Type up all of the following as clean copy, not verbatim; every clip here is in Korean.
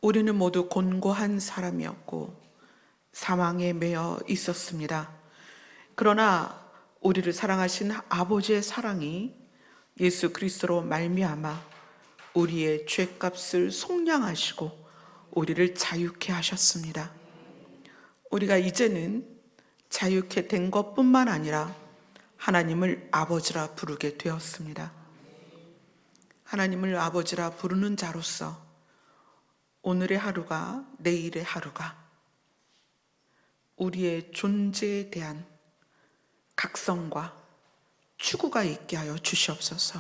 우리는 모두 곤고한 사람이었고 사망에 매여 있었습니다. 그러나 우리를 사랑하신 아버지의 사랑이 예수 그리스도로 말미암아 우리의 죄값을 속량하시고 우리를 자유케 하셨습니다. 우리가 이제는 자유케 된 것뿐만 아니라 하나님을 아버지라 부르게 되었습니다. 하나님을 아버지라 부르는 자로서 오늘의 하루가, 내일의 하루가 우리의 존재에 대한 각성과 추구가 있게 하여 주시옵소서.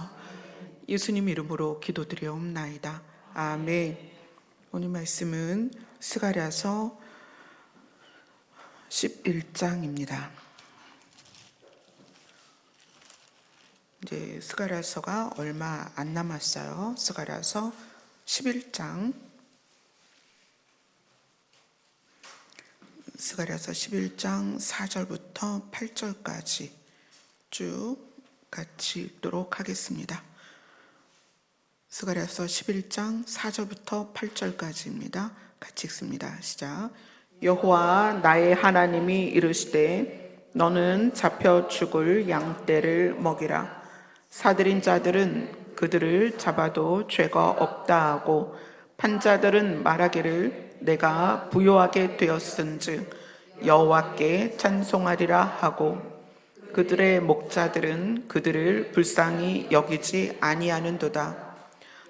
예수님 이름으로 기도드리옵나이다. 아멘. 오늘 말씀은 스가랴서 11장입니다. 이제 스가랴서가 얼마 안 남았어요. 스가랴서 11장. 스가랴서 11장 4절부터 8절까지 쭉 같이 읽도록 하겠습니다. 스가랴서 11장 4절부터 8절까지입니다. 같이 읽습니다. 시작. 여호와 나의 하나님이 이르시되 너는 잡혀 죽을 양떼를 먹이라. 사들인 자들은 그들을 잡아도 죄가 없다 하고 판자들은 말하기를 내가 부요하게 되었은즉 여호와께 찬송하리라 하고 그들의 목자들은 그들을 불쌍히 여기지 아니하는도다.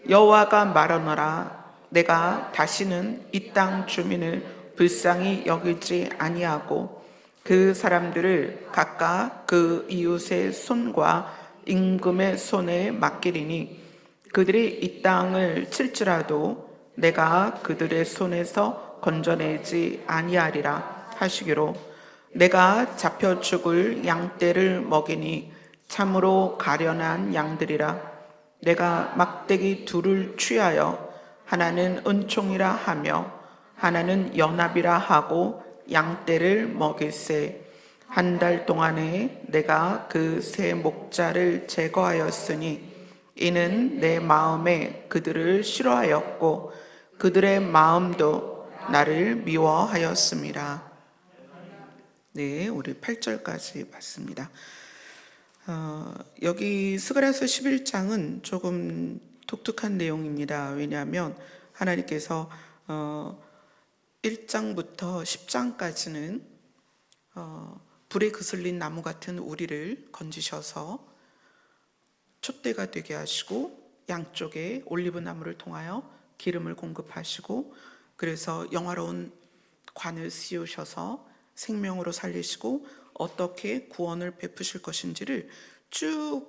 여호와가 말하노라. 내가 다시는 이 땅 주민을 불쌍히 여기지 아니하고 그 사람들을 각각 그 이웃의 손과 임금의 손에 맡기리니 그들이 이 땅을 칠지라도 내가 그들의 손에서 건져내지 아니하리라 하시기로 내가 잡혀 죽을 양떼를 먹이니 참으로 가련한 양들이라. 내가 막대기 둘을 취하여 하나는 은총이라 하며 하나는 연합이라 하고 양떼를 먹일세. 한 달 동안에 내가 그 세 목자를 제거하였으니 이는 내 마음에 그들을 싫어하였고 그들의 마음도 나를 미워하였습니다. 네, 우리 8절까지 봤습니다. 여기 스가랴서 11장은 조금 독특한 내용입니다. 왜냐하면 하나님께서 1장부터 10장까지는 불에 그슬린 나무 같은 우리를 건지셔서 촛대가 되게 하시고 양쪽에 올리브나무를 통하여 기름을 공급하시고 그래서 영화로운 관을 씌우셔서 생명으로 살리시고 어떻게 구원을 베푸실 것인지를 쭉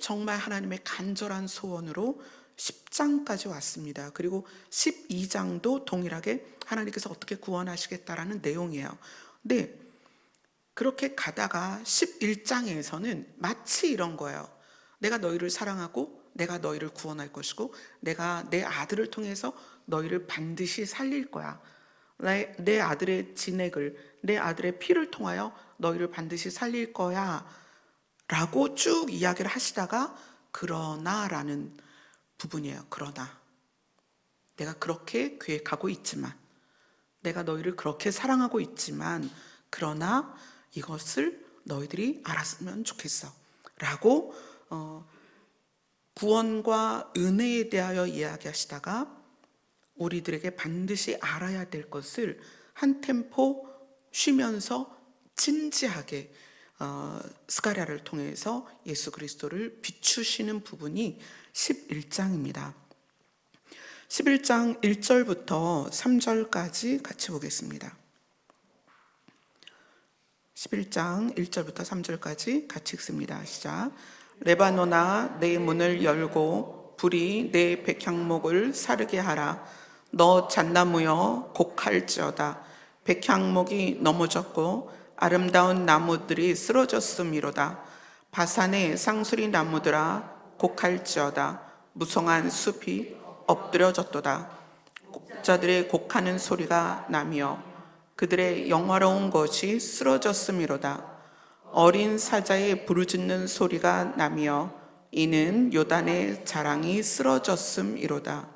정말 하나님의 간절한 소원으로 10장까지 왔습니다. 그리고 12장도 동일하게 하나님께서 어떻게 구원하시겠다라는 내용이에요. 근데 그렇게 가다가 11장에서는 마치 이런 거예요. 내가 너희를 사랑하고 내가 너희를 구원할 것이고 내가 내 아들을 통해서 너희를 반드시 살릴 거야. 내 아들의 진액을, 내 아들의 피를 통하여 너희를 반드시 살릴 거야 라고 쭉 이야기를 하시다가 그러나 라는 부분이에요. 그러나 내가 그렇게 계획하고 있지만 내가 너희를 그렇게 사랑하고 있지만 그러나 이것을 너희들이 알았으면 좋겠어 라고 구원과 은혜에 대하여 이야기하시다가 우리들에게 반드시 알아야 될 것을 한 템포 쉬면서 진지하게 스가랴를 통해서 예수 그리스도를 비추시는 부분이 11장입니다. 11장 1절부터 3절까지 같이 보겠습니다. 11장 1절부터 3절까지 같이 읽습니다. 시작. 레바논아 내 문을 열고 불이 내 백향목을 사르게 하라. 너 잣나무여 곡할지어다. 백향목이 넘어졌고 아름다운 나무들이 쓰러졌음이로다. 바산의 상수리 나무들아 곡할지어다. 무성한 숲이 엎드려졌도다. 곡자들의 곡하는 소리가 나며 그들의 영화로운 것이 쓰러졌음이로다. 어린 사자의 부르짖는 소리가 나며 이는 요단의 자랑이 쓰러졌음이로다.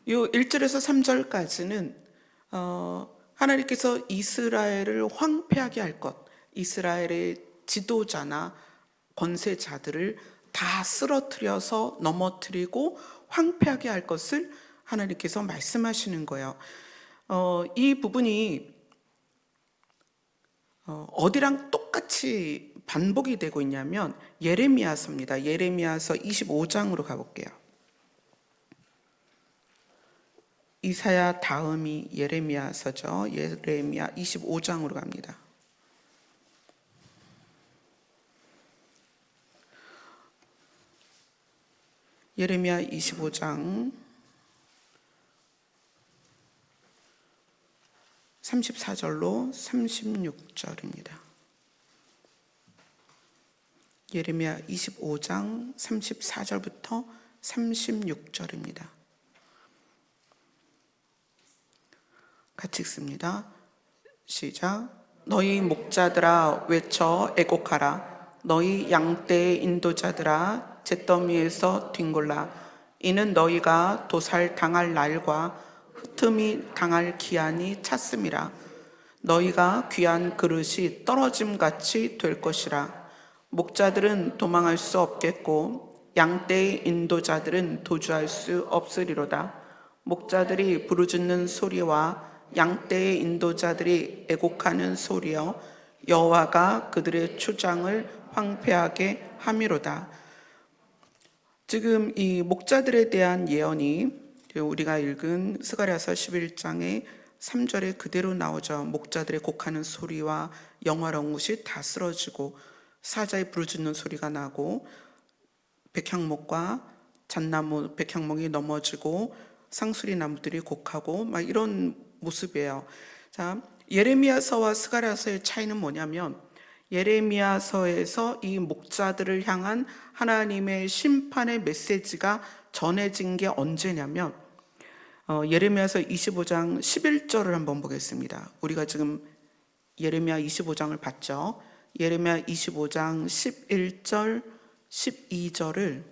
이 1절에서 3절까지는 하나님께서 이스라엘을 황폐하게 할 것, 이스라엘의 지도자나 권세자들을 다 쓰러뜨려서 넘어뜨리고 황폐하게 할 것을 하나님께서 말씀하시는 거예요. 이 부분이 어디랑 똑같이 반복이 되고 있냐면 예레미야서입니다. 예레미야서 25장으로 가볼게요. 이사야 다음이 예레미야서죠. 예레미야 25장으로 갑니다. 예레미야 25장 34절로 36절입니다. 예레미야 25장 34절부터 36절입니다. 같이 읽습니다. 시작. 너희 목자들아 외쳐 애곡하라. 너희 양떼의 인도자들아 잿더미에서 뒹굴라. 이는 너희가 도살 당할 날과 흩음이 당할 기한이 찼음이라. 너희가 귀한 그릇이 떨어짐같이 될 것이라. 목자들은 도망할 수 없겠고 양떼의 인도자들은 도주할 수 없으리로다. 목자들이 부르짖는 소리와 양떼의 인도자들이 애곡하는 소리여 여호와가 그들의 초장을 황폐하게 함이로다. 지금 이 목자들에 대한 예언이 우리가 읽은 스가랴서 11장의 3절에 그대로 나오죠. 목자들의 곡하는 소리와 영화로운 것이 다 쓰러지고 사자의 부르짖는 소리가 나고 백향목과 잣나무 백향목이 넘어지고 상수리 나무들이 곡하고 막 이런 모습이에요. 자, 예레미야서와 스가랴서의 차이는 뭐냐면 예레미야서에서 이 목자들을 향한 하나님의 심판의 메시지가 전해진 게 언제냐면 예레미야서 25장 11절을 한번 보겠습니다. 우리가 지금 예레미야 25장을 봤죠. 예레미야 25장 11절 12절을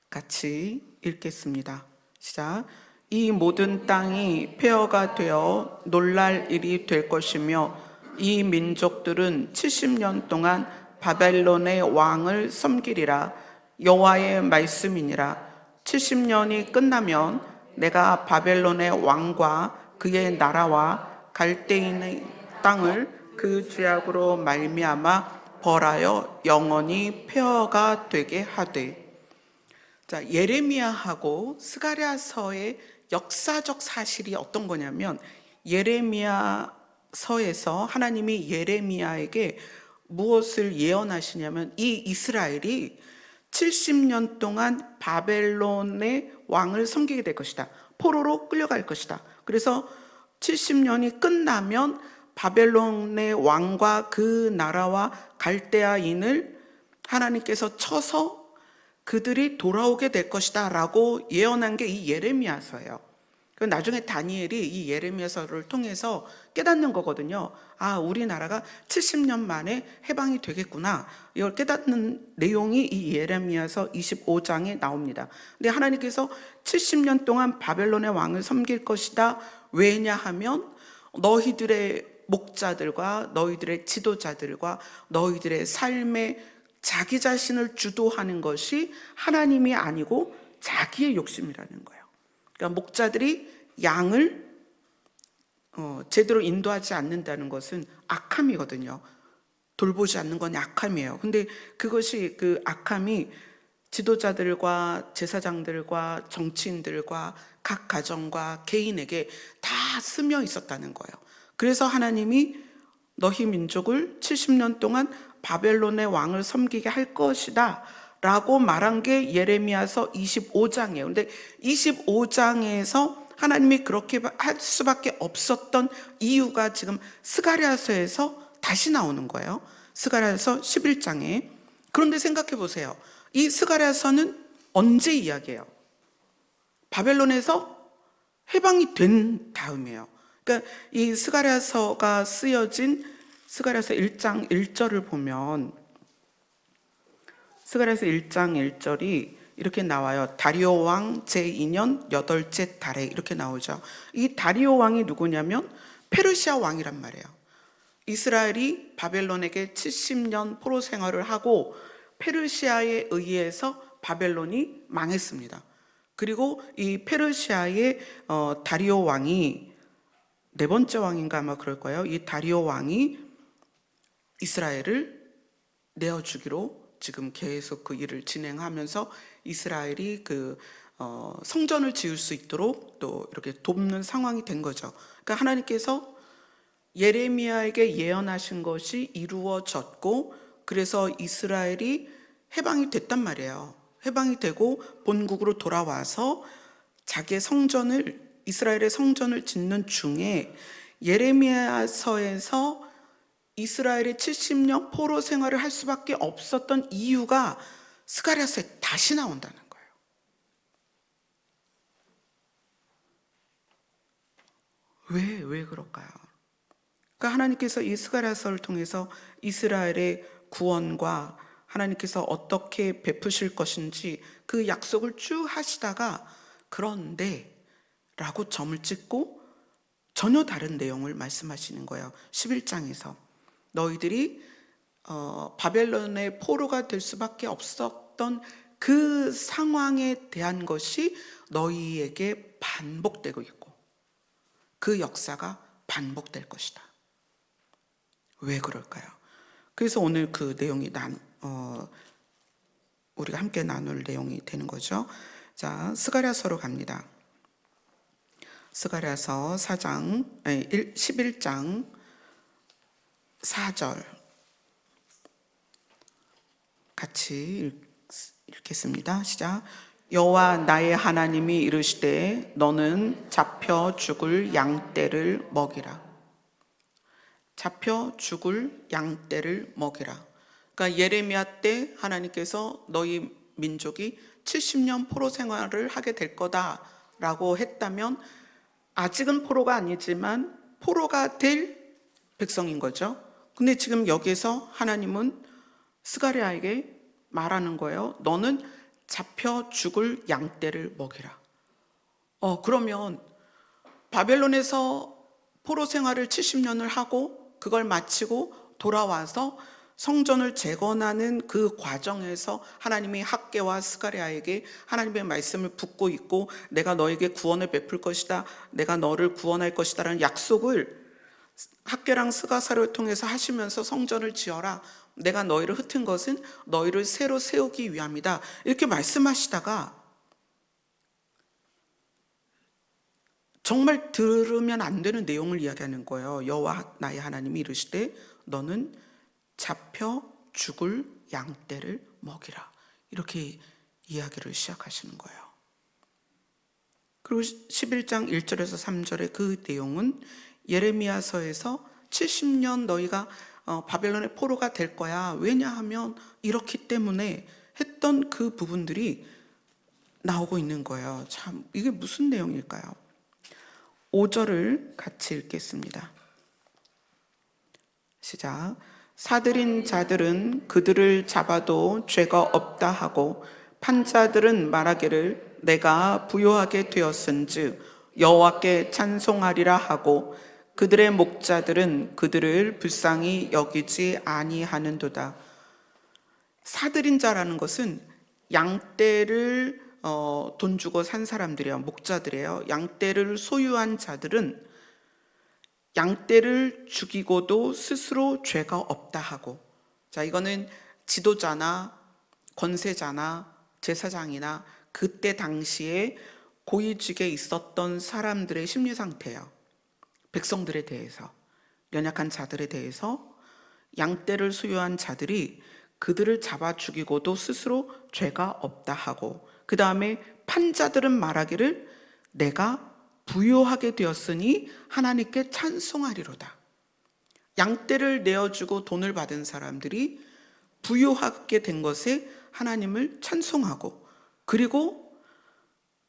같이 읽겠습니다. 시작. 이 모든 땅이 폐허가 되어 놀랄 일이 될 것이며 이 민족들은 70년 동안 바벨론의 왕을 섬기리라. 여호와의 말씀이니라. 70년이 끝나면 내가 바벨론의 왕과 그의 나라와 갈대인의 땅을 그 죄악으로 말미암아 벌하여 영원히 폐허가 되게 하되. 자, 예레미야하고 스가랴서의 역사적 사실이 어떤 거냐면 예레미야서에서 하나님이 예레미야에게 무엇을 예언하시냐면 이 이스라엘이 70년 동안 바벨론의 왕을 섬기게 될 것이다. 포로로 끌려갈 것이다. 그래서 70년이 끝나면 바벨론의 왕과 그 나라와 갈대아인을 하나님께서 쳐서 그들이 돌아오게 될 것이다 라고 예언한 게 이 예레미야서예요. 나중에 다니엘이 이 예레미야서를 통해서 깨닫는 거거든요. 아, 우리나라가 70년 만에 해방이 되겠구나. 이걸 깨닫는 내용이 이 예레미야서 25장에 나옵니다. 근데 하나님께서 70년 동안 바벨론의 왕을 섬길 것이다. 왜냐하면 너희들의 목자들과 너희들의 지도자들과 너희들의 삶의 자기 자신을 주도하는 것이 하나님이 아니고 자기의 욕심이라는 거예요. 그러니까 목자들이 양을 제대로 인도하지 않는다는 것은 악함이거든요. 돌보지 않는 건 악함이에요. 근데 그것이 그 악함이 지도자들과 제사장들과 정치인들과 각 가정과 개인에게 다 스며 있었다는 거예요. 그래서 하나님이 너희 민족을 70년 동안 바벨론의 왕을 섬기게 할 것이다 라고 말한 게 예레미야서 25장이에요. 근데 25장에서 하나님이 그렇게 할 수밖에 없었던 이유가 지금 스가랴서에서 다시 나오는 거예요. 스가랴서 11장에. 그런데 생각해 보세요. 이 스가랴서는 언제 이야기해요? 바벨론에서 해방이 된 다음이에요. 그러니까 이 스가랴서가 쓰여진 스가랴서 1장 1절을 보면 스가랴서 1장 1절이 이렇게 나와요. 다리오 왕 제2년 8째 달에 이렇게 나오죠. 이 다리오 왕이 누구냐면 페르시아 왕이란 말이에요. 이스라엘이 바벨론에게 70년 포로 생활을 하고 페르시아에 의해서 바벨론이 망했습니다. 그리고 이 페르시아의 다리오 왕이 네 번째 왕인가 아마 그럴 거예요. 이 다리오 왕이 이스라엘을 내어주기로 지금 계속 그 일을 진행하면서 이스라엘이 그 성전을 지을 수 있도록 또 이렇게 돕는 상황이 된 거죠. 그러니까 하나님께서 예레미야에게 예언하신 것이 이루어졌고, 그래서 이스라엘이 해방이 됐단 말이에요. 해방이 되고 본국으로 돌아와서 자기의 성전을, 이스라엘의 성전을 짓는 중에 예레미야서에서 이스라엘의 70년 포로 생활을 할 수밖에 없었던 이유가 스가랴서에 다시 나온다는 거예요. 왜 그럴까요? 그러니까 하나님께서 이 스가랴서를 통해서 이스라엘의 구원과 하나님께서 어떻게 베푸실 것인지 그 약속을 쭉 하시다가 그런데 라고 점을 찍고 전혀 다른 내용을 말씀하시는 거예요. 11장에서 너희들이 바벨론의 포로가 될 수밖에 없었던 그 상황에 대한 것이 너희에게 반복되고 있고 그 역사가 반복될 것이다. 왜 그럴까요? 그래서 오늘 그 내용이 우리가 함께 나눌 내용이 되는 거죠. 자, 스가랴서로 갑니다. 스가랴서 11장 4절 같이 읽겠습니다. 시작. 여호와 나의 하나님이 이르시되 너는 잡혀 죽을 양떼를 먹이라. 잡혀 죽을 양떼를 먹이라. 그러니까 예레미야 때 하나님께서 너희 민족이 70년 포로 생활을 하게 될 거다라고 했다면 아직은 포로가 아니지만 포로가 될 백성인 거죠. 근데 지금 여기서 하나님은 스가랴에게 말하는 거예요. 너는 잡혀 죽을 양떼를 먹이라. 그러면 바벨론에서 포로 생활을 70년을 하고 그걸 마치고 돌아와서 성전을 재건하는 그 과정에서 하나님이 학개와 스가랴에게 하나님의 말씀을 붙고 있고 내가 너에게 구원을 베풀 것이다, 내가 너를 구원할 것이다 라는 약속을 학개랑 스가랴를 통해서 하시면서 성전을 지어라, 내가 너희를 흩은 것은 너희를 새로 세우기 위함이다 이렇게 말씀하시다가 정말 들으면 안 되는 내용을 이야기하는 거예요. 여호와 나의 하나님이 이르시되 너는 잡혀 죽을 양떼를 먹이라 이렇게 이야기를 시작하시는 거예요. 그리고 11장 1절에서 3절의 그 내용은 예레미야서에서 70년 너희가 바벨론의 포로가 될 거야, 왜냐하면 이렇기 때문에 했던 그 부분들이 나오고 있는 거예요. 참 이게 무슨 내용일까요? 5절을 같이 읽겠습니다. 시작. 사들인 자들은 그들을 잡아도 죄가 없다 하고 판자들은 말하기를 내가 부요하게 되었은즉 여호와께 찬송하리라 하고 그들의 목자들은 그들을 불쌍히 여기지 아니하는도다. 사들인 자라는 것은 양떼를 돈 주고 산 사람들이에요. 목자들이에요. 양떼를 소유한 자들은 양떼를 죽이고도 스스로 죄가 없다 하고, 자, 이거는 지도자나 권세자나 제사장이나 그때 당시에 고위직에 있었던 사람들의 심리 상태예요. 백성들에 대해서, 연약한 자들에 대해서 양떼를 소유한 자들이 그들을 잡아 죽이고도 스스로 죄가 없다 하고, 그 다음에 판자들은 말하기를 내가 부요하게 되었으니 하나님께 찬송하리로다. 양떼를 내어주고 돈을 받은 사람들이 부요하게 된 것에 하나님을 찬송하고, 그리고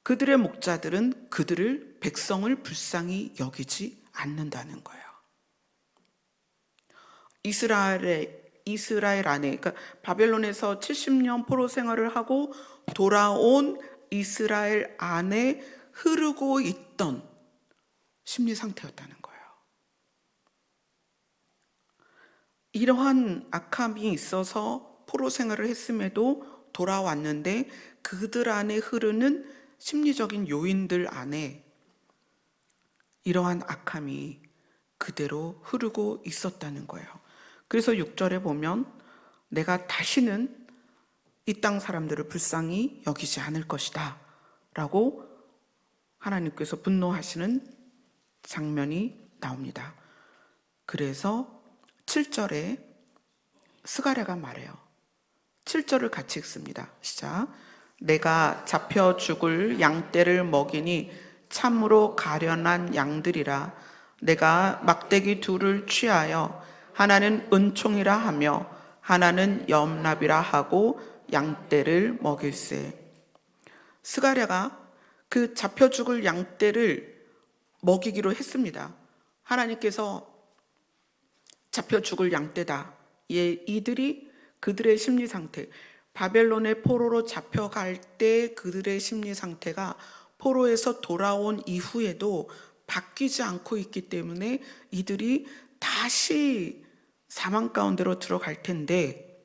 그들의 목자들은 그들을 백성을 불쌍히 여기지 않는다는 거예요. 이스라엘의 이스라엘 안에, 그러니까 바벨론에서 70년 포로 생활을 하고 돌아온 이스라엘 안에 흐르고 있던 심리 상태였다는 거예요. 이러한 악함이 있어서 포로 생활을 했음에도 돌아왔는데 그들 안에 흐르는 심리적인 요인들 안에 이러한 악함이 그대로 흐르고 있었다는 거예요. 그래서 6절에 보면 내가 다시는 이 땅 사람들을 불쌍히 여기지 않을 것이다 라고 하나님께서 분노하시는 장면이 나옵니다. 그래서 7절에 스가랴가 말해요. 7절을 같이 읽습니다. 시작. 내가 잡혀 죽을 양떼를 먹이니 참으로 가련한 양들이라. 내가 막대기 둘을 취하여 하나는 은총이라 하며 하나는 염랍이라 하고 양떼를 먹일세. 스가랴가 그 잡혀 죽을 양떼를 먹이기로 했습니다. 하나님께서 잡혀 죽을 양떼다. 이들이 그들의 심리 상태, 바벨론의 포로로 잡혀갈 때 그들의 심리 상태가 포로에서 돌아온 이후에도 바뀌지 않고 있기 때문에 이들이 다시 사망 가운데로 들어갈 텐데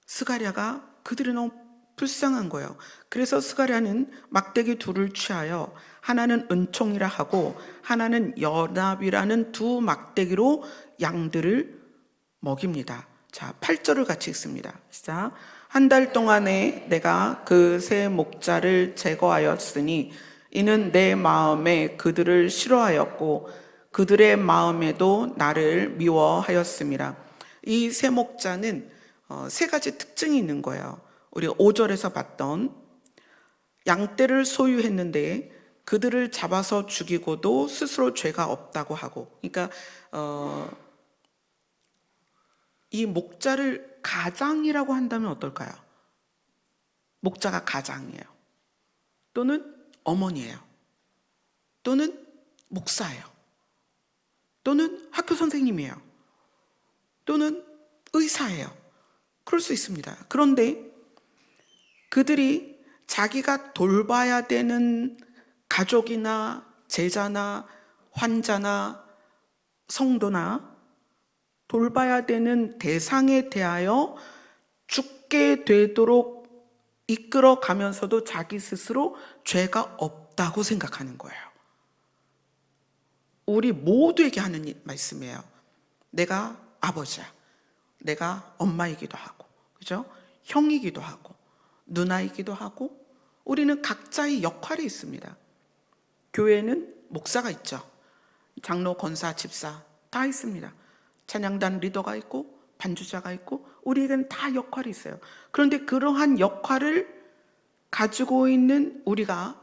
스가랴가 그들이 너무 불쌍한 거예요. 그래서 스가랴는 막대기 둘을 취하여 하나는 은총이라 하고 하나는 연합이라는 두 막대기로 양들을 먹입니다. 자, 8절을 같이 읽습니다. 시작. 한 달 동안에 내가 그 새 목자를 제거하였으니 이는 내 마음에 그들을 싫어하였고 그들의 마음에도 나를 미워하였습니다. 이 새 목자는 세 가지 특징이 있는 거예요. 우리 5절에서 봤던 양떼를 소유했는데 그들을 잡아서 죽이고도 스스로 죄가 없다고 하고, 그러니까 이 목자를 가장이라고 한다면 어떨까요? 목자가 가장이에요. 또는 어머니예요. 또는 목사예요. 또는 학교 선생님이에요. 또는 의사예요. 그럴 수 있습니다. 그런데 그들이 자기가 돌봐야 되는 가족이나 제자나 환자나 성도나 돌봐야 되는 대상에 대하여 죽게 되도록 이끌어 가면서도 자기 스스로 죄가 없다고 생각하는 거예요. 우리 모두에게 하는 말씀이에요. 내가 아버지야. 내가 엄마이기도 하고, 그죠? 형이기도 하고, 누나이기도 하고, 우리는 각자의 역할이 있습니다. 교회는 목사가 있죠. 장로, 권사, 집사 다 있습니다. 찬양단 리더가 있고 반주자가 있고 우리에게는 다 역할이 있어요. 그런데 그러한 역할을 가지고 있는 우리가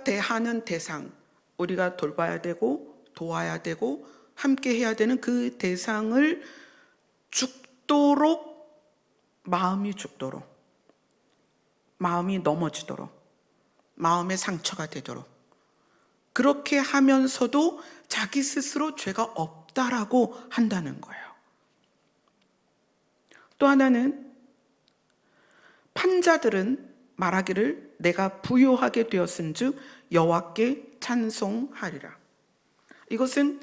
대하는 대상, 우리가 돌봐야 되고 도와야 되고 함께 해야 되는 그 대상을 죽도록 마음이 죽도록 마음이 넘어지도록 마음의 상처가 되도록 그렇게 하면서도 자기 스스로 죄가 없다라고 한다는 거예요. 또 하나는 판자들은 말하기를 내가 부요하게 되었은즉 여호와께 찬송하리라. 이것은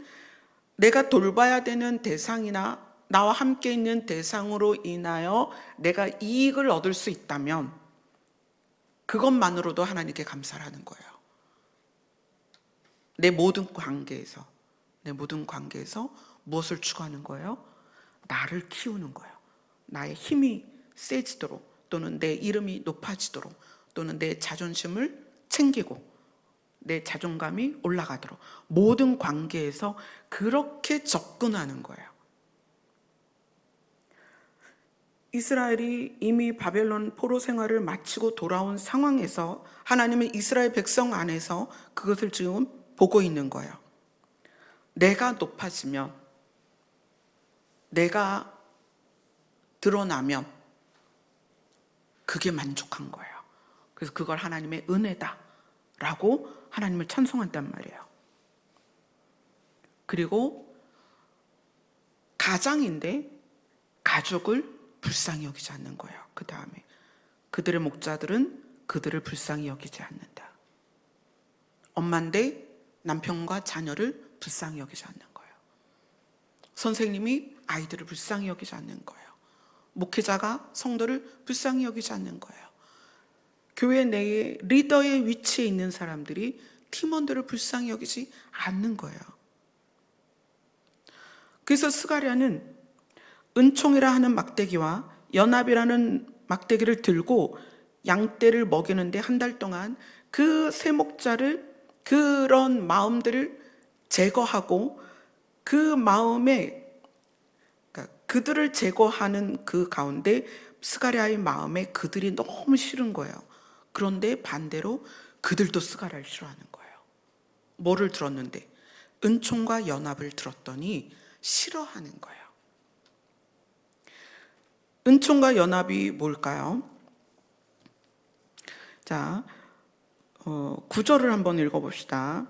내가 돌봐야 되는 대상이나 나와 함께 있는 대상으로 인하여 내가 이익을 얻을 수 있다면 그것만으로도 하나님께 감사를 하는 거예요. 내 모든 관계에서 무엇을 추구하는 거예요? 나를 키우는 거예요. 나의 힘이 세지도록 또는 내 이름이 높아지도록 또는 내 자존심을 챙기고 내 자존감이 올라가도록 모든 관계에서 그렇게 접근하는 거예요. 이스라엘이 이미 바벨론 포로 생활을 마치고 돌아온 상황에서 하나님은 이스라엘 백성 안에서 그것을 지금 보고 있는 거예요. 내가 높아지면, 내가 드러나면 그게 만족한 거예요. 그래서 그걸 하나님의 은혜다라고 하나님을 찬송한단 말이에요. 그리고 가장인데 가족을 불쌍히 여기지 않는 거예요. 그 다음에 그들의 목자들은 그들을 불쌍히 여기지 않는다. 엄마인데 남편과 자녀를 불쌍히 여기지 않는 거예요. 선생님이 아이들을 불쌍히 여기지 않는 거예요. 목회자가 성도를 불쌍히 여기지 않는 거예요. 교회 내에 리더의 위치에 있는 사람들이 팀원들을 불쌍히 여기지 않는 거예요. 그래서 스가랴는 은총이라 하는 막대기와 연합이라는 막대기를 들고 양떼를 먹이는데 한 달 동안 그 세목자를, 그런 마음들을 제거하고 그 마음에, 그러니까 그들을 제거하는 그 가운데 스가랴의 마음에 그들이 너무 싫은 거예요. 그런데 반대로 그들도 스가랴를 싫어하는 거예요. 뭐를 들었는데? 은총과 연합을 들었더니 싫어하는 거예요. 은총과 연합이 뭘까요? 자, 9절을 한번 읽어봅시다.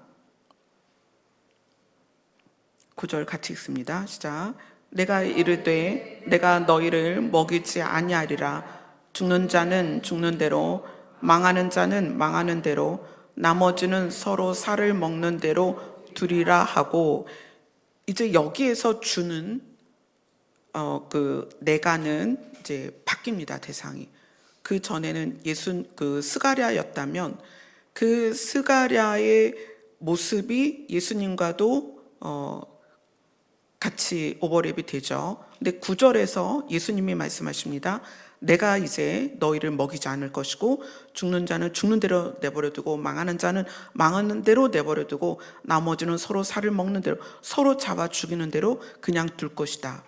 9절 같이 읽습니다. 시작. 내가 이르되 내가 너희를 먹이지 아니하리라. 죽는 자는 죽는 대로, 망하는 자는 망하는 대로, 나머지는 서로 살을 먹는 대로 두리라 하고, 이제 여기에서 주는 그 내가는 이제 바뀝니다. 대상이. 그 전에는 그 스가랴였다면 그 스가랴의 모습이 예수님과도 같이 오버랩이 되죠. 근데 9절에서 예수님이 말씀하십니다. 내가 이제 너희를 먹이지 않을 것이고, 죽는 자는 죽는 대로 내버려두고, 망하는 자는 망하는 대로 내버려두고, 나머지는 서로 살을 먹는 대로, 서로 잡아 죽이는 대로 그냥 둘 것이다.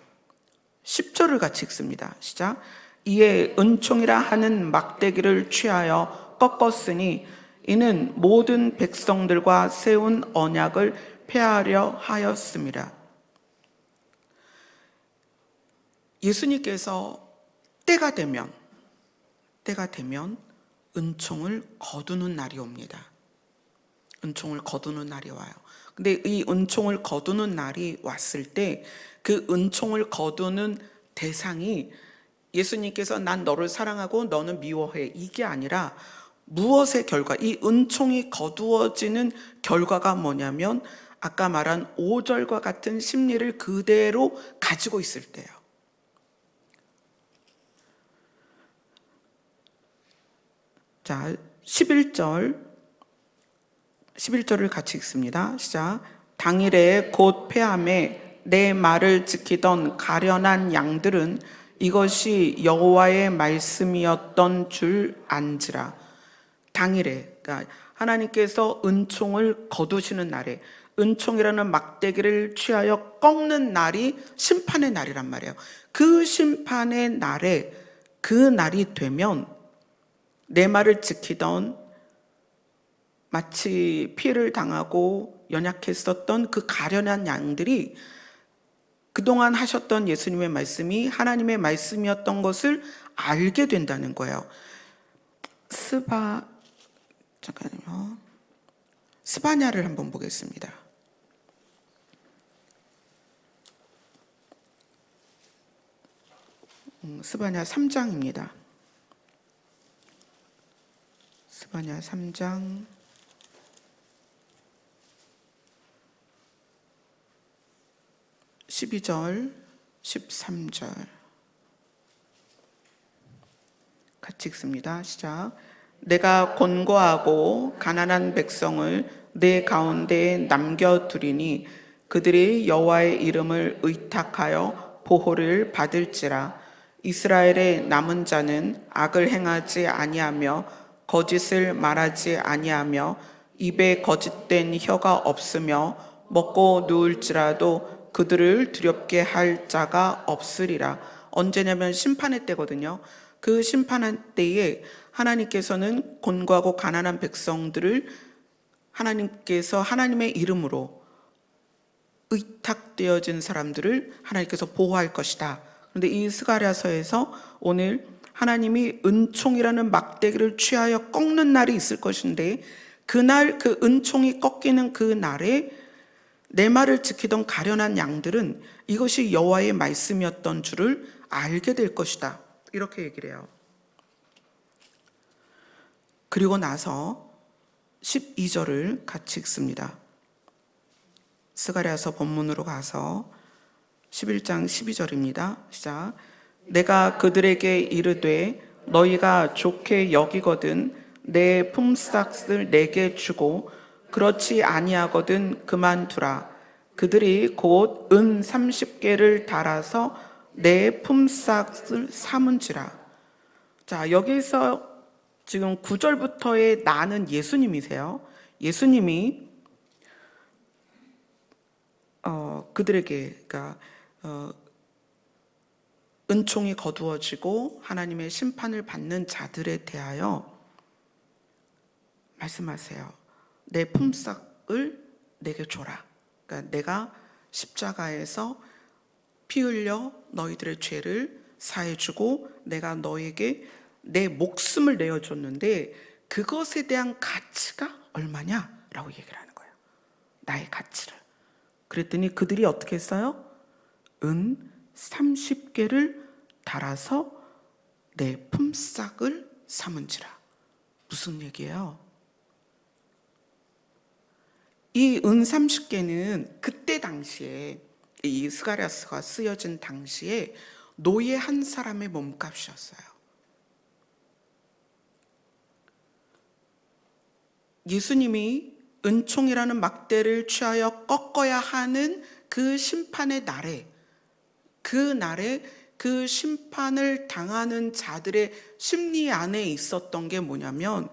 10절을 같이 읽습니다. 시작. 이에 은총이라 하는 막대기를 취하여 꺾었으니 이는 모든 백성들과 세운 언약을 폐하려 하였습니다. 예수님께서 때가 되면 은총을 거두는 날이 옵니다. 은총을 거두는 날이 와요. 근데 이 은총을 거두는 날이 왔을 때 그 은총을 거두는 대상이 예수님께서 난 너를 사랑하고 너는 미워해, 이게 아니라 무엇의 결과, 이 은총이 거두어지는 결과가 뭐냐면 아까 말한 5절과 같은 심리를 그대로 가지고 있을 때예요. 자, 11절을 같이 읽습니다. 시작. 당일에 곧 패함에 내 말을 지키던 가련한 양들은 이것이 여호와의 말씀이었던 줄 안지라. 당일에, 그러니까 하나님께서 은총을 거두시는 날에, 은총이라는 막대기를 취하여 꺾는 날이 심판의 날이란 말이에요. 그 심판의 날에, 그 날이 되면 내 말을 지키던, 마치 피해를 당하고 연약했었던 그 가련한 양들이 그동안 하셨던 예수님의 말씀이 하나님의 말씀이었던 것을 알게 된다는 거예요. 잠깐만요. 스바냐를 한번 보겠습니다. 스바냐 3장입니다. 스바냐 3장 12절, 13절 같이 읽습니다. 시작. 내가 곤고하고 가난한 백성을 내 가운데 남겨두리니 그들이 여호와의 이름을 의탁하여 보호를 받을지라. 이스라엘의 남은 자는 악을 행하지 아니하며 거짓을 말하지 아니하며 입에 거짓된 혀가 없으며 먹고 누울지라도 그들을 두렵게 할 자가 없으리라. 언제냐면 심판의 때거든요. 그 심판의 때에 하나님께서는 곤고하고 가난한 백성들을 하나님께서 하나님의 이름으로 의탁되어진 사람들을 하나님께서 보호할 것이다. 그런데 이 스가랴서에서 오늘 하나님이 은총이라는 막대기를 취하여 꺾는 날이 있을 것인데, 그날 그 은총이 꺾이는 그 날에 내 말을 지키던 가련한 양들은 이것이 여호와의 말씀이었던 줄을 알게 될 것이다. 이렇게 얘기를 해요. 그리고 나서 12절을 같이 읽습니다. 스가랴서 본문으로 가서 11장 12절입니다. 시작. 내가 그들에게 이르되 너희가 좋게 여기거든 내 품삯을 내게 주고 그렇지 아니하거든 그만두라. 그들이 곧 은 30개를 달아서 내 품삯을 삼은지라. 자, 여기서 지금 9절부터의 나는 예수님이세요. 예수님이 그들에게 그러니까 은총이 거두어지고 하나님의 심판을 받는 자들에 대하여 말씀하세요. 내 품삯을 내게 줘라. 그러니까 내가 십자가에서 피 흘려 너희들의 죄를 사해주고 내가 너에게 내 목숨을 내어줬는데 그것에 대한 가치가 얼마냐라고 얘기를 하는 거예요. 나의 가치를. 그랬더니 그들이 어떻게 했어요? 은 30개를 달아서 내 품삯을 삼은지라. 무슨 얘기예요? 이 은 30개는 그때 당시에 이 스가랴서가 쓰여진 당시에 노예 한 사람의 몸값이었어요. 예수님이 은총이라는 막대를 취하여 꺾어야 하는 그 심판의 날에 그 심판을 당하는 자들의 심리 안에 있었던 게 뭐냐면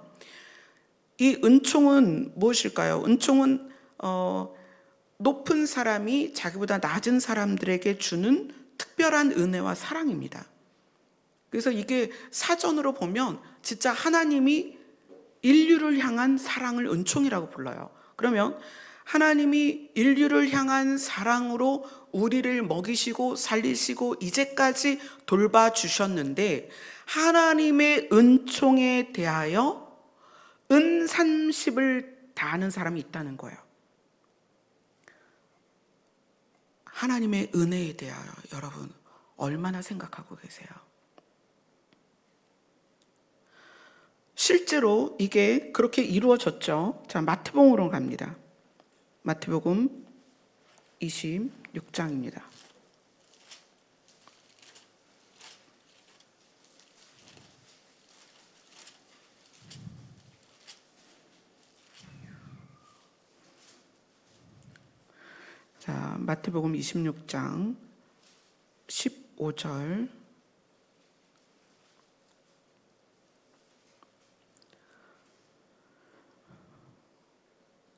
이 은총은 무엇일까요? 은총은 높은 사람이 자기보다 낮은 사람들에게 주는 특별한 은혜와 사랑입니다. 그래서 이게 사전으로 보면 진짜 하나님이 인류를 향한 사랑을 은총이라고 불러요. 그러면 하나님이 인류를 향한 사랑으로 우리를 먹이시고 살리시고 이제까지 돌봐주셨는데 하나님의 은총에 대하여 은 30을 다하는 사람이 있다는 거예요. 하나님의 은혜에 대하여 여러분 얼마나 생각하고 계세요? 실제로 이게 그렇게 이루어졌죠. 자, 마태복음으로 갑니다. 마태복음 26장입니다. 자, 마태복음 26장 15절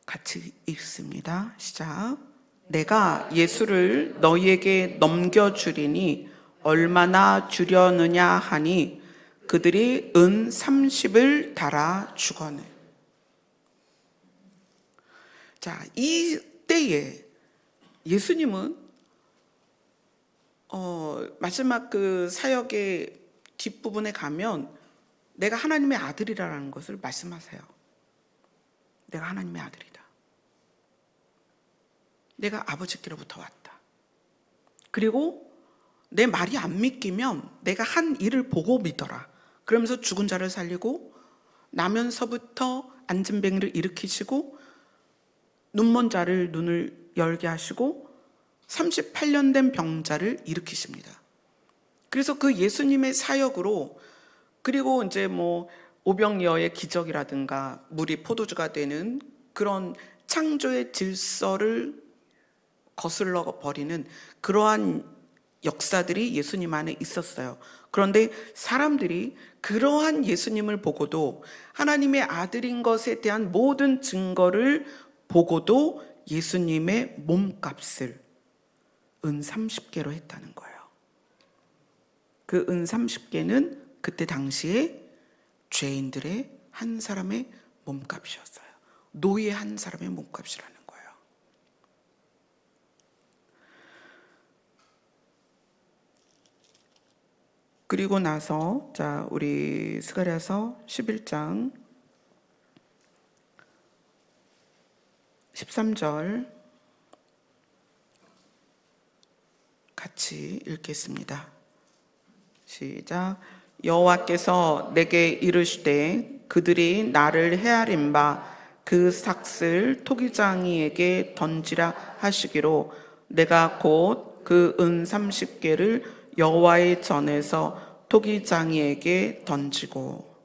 같이 읽습니다. 시작. 내가 예수를 너희에게 넘겨주리니 얼마나 주려느냐 하니 그들이 은 30을 달아 주거늘. 자, 이 때에 예수님은 마지막 그 사역의 뒷부분에 가면 내가 하나님의 아들이라는 것을 말씀하세요. 내가 하나님의 아들이다. 내가 아버지께로부터 왔다. 그리고 내 말이 안 믿기면 내가 한 일을 보고 믿어라. 그러면서 죽은 자를 살리고 나면서부터 안진뱅이를 일으키시고 눈먼 자를 눈을 열게 하시고 38년 된 병자를 일으키십니다. 그래서 그 예수님의 사역으로 그리고 이제 뭐 오병이어의 기적이라든가 물이 포도주가 되는 그런 창조의 질서를 거슬러 버리는 그러한 역사들이 예수님 안에 있었어요. 그런데 사람들이 그러한 예수님을 보고도 하나님의 아들인 것에 대한 모든 증거를 보고도 예수님의 몸값을 은 30개로 했다는 거예요. 그 은 30개는 그때 당시에 죄인들의 한 사람의 몸값이었어요. 노예 한 사람의 몸값이라는 거예요. 그리고 나서 자, 우리 스가랴서 11장 13절 같이 읽겠습니다. 시작. 여호와께서 내게 이르시되 그들이 나를 헤아린 바 그 삭슬 토기장이에게 던지라 하시기로 내가 곧 그 은 30개를 여호와의 전에서 토기장이에게 던지고.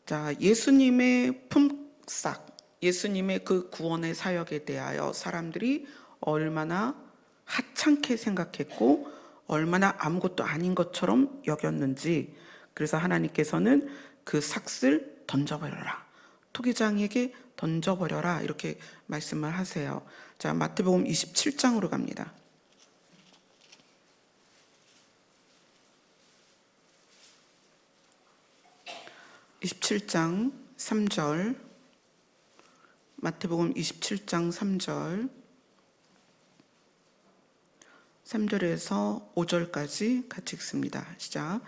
자, 예수님의 품삯, 예수님의 그 구원의 사역에 대하여 사람들이 얼마나 하찮게 생각했고 얼마나 아무것도 아닌 것처럼 여겼는지, 그래서 하나님께서는 그 삭슬 던져버려라, 토기장에게 던져버려라, 이렇게 말씀을 하세요. 자, 마태복음 27장으로 갑니다. 27장 3절, 마태복음 27장 3절, 3절에서 5절까지 같이 읽습니다. 시작.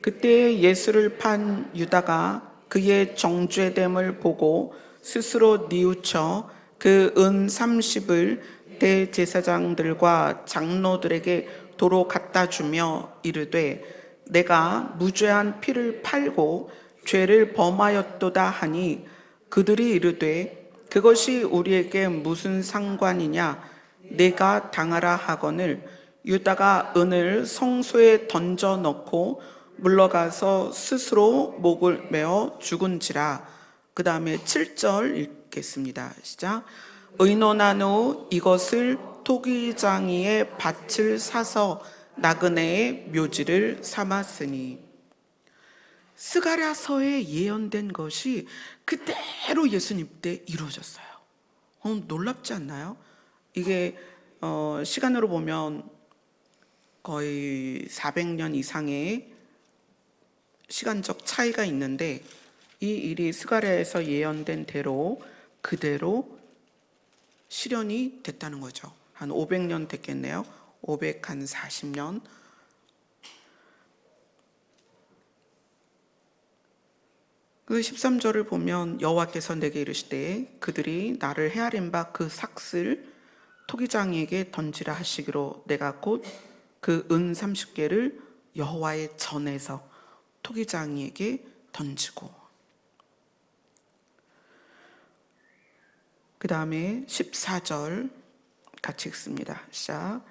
그때 예수를 판 유다가 그의 정죄됨을 보고 스스로 뉘우쳐 그 은 30을 대제사장들과 장로들에게 도로 갖다 주며 이르되 내가 무죄한 피를 팔고 죄를 범하였도다 하니 그들이 이르되 그것이 우리에게 무슨 상관이냐, 내가 당하라 하거늘 유다가 은을 성소에 던져 넣고 물러가서 스스로 목을 메어 죽은지라. 그 다음에 7절 읽겠습니다. 시작. 의논한 후 이것을 토기장이의 밭을 사서 나그네의 묘지를 삼았으니. 스가랴서에 예언된 것이 그대로 예수님 때 이루어졌어요. 놀랍지 않나요? 이게 시간으로 보면 거의 400년 이상의 시간적 차이가 있는데 이 일이 스가랴에서 예언된 대로 그대로 실현이 됐다는 거죠. 한 500년 됐겠네요. 540년. 그 13절을 보면 여호와께서 내게 이르시되 그들이 나를 헤아린 바 그 삭슬 토기장이에게 던지라 하시기로 내가 곧 그 은 30개를 여호와의 전에서 토기장이에게 던지고. 그 다음에 14절 같이 읽습니다. 시작.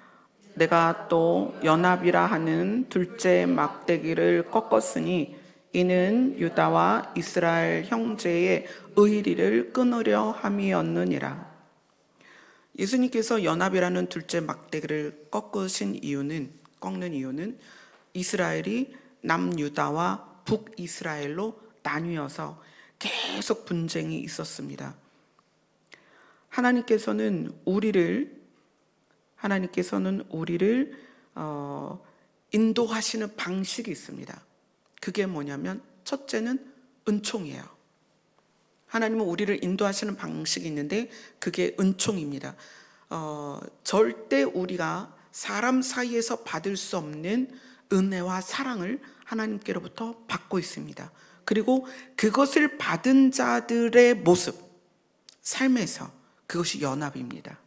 내가 또 연합이라 하는 둘째 막대기를 꺾었으니 이는 유다와 이스라엘 형제의 의리를 끊으려 함이었느니라. 예수님께서 연합이라는 둘째 막대기를 꺾는 이유는 이스라엘이 남유다와 북이스라엘로 나뉘어서 계속 분쟁이 있었습니다. 하나님께서는 우리를 인도하시는 방식이 있습니다. 그게 뭐냐면 첫째는 은총이에요. 하나님은 우리를 인도하시는 방식이 있는데 그게 은총입니다. 절대 우리가 사람 사이에서 받을 수 없는 은혜와 사랑을 하나님께로부터 받고 있습니다. 그리고 그것을 받은 자들의 모습, 삶에서 그것이 연합입니다.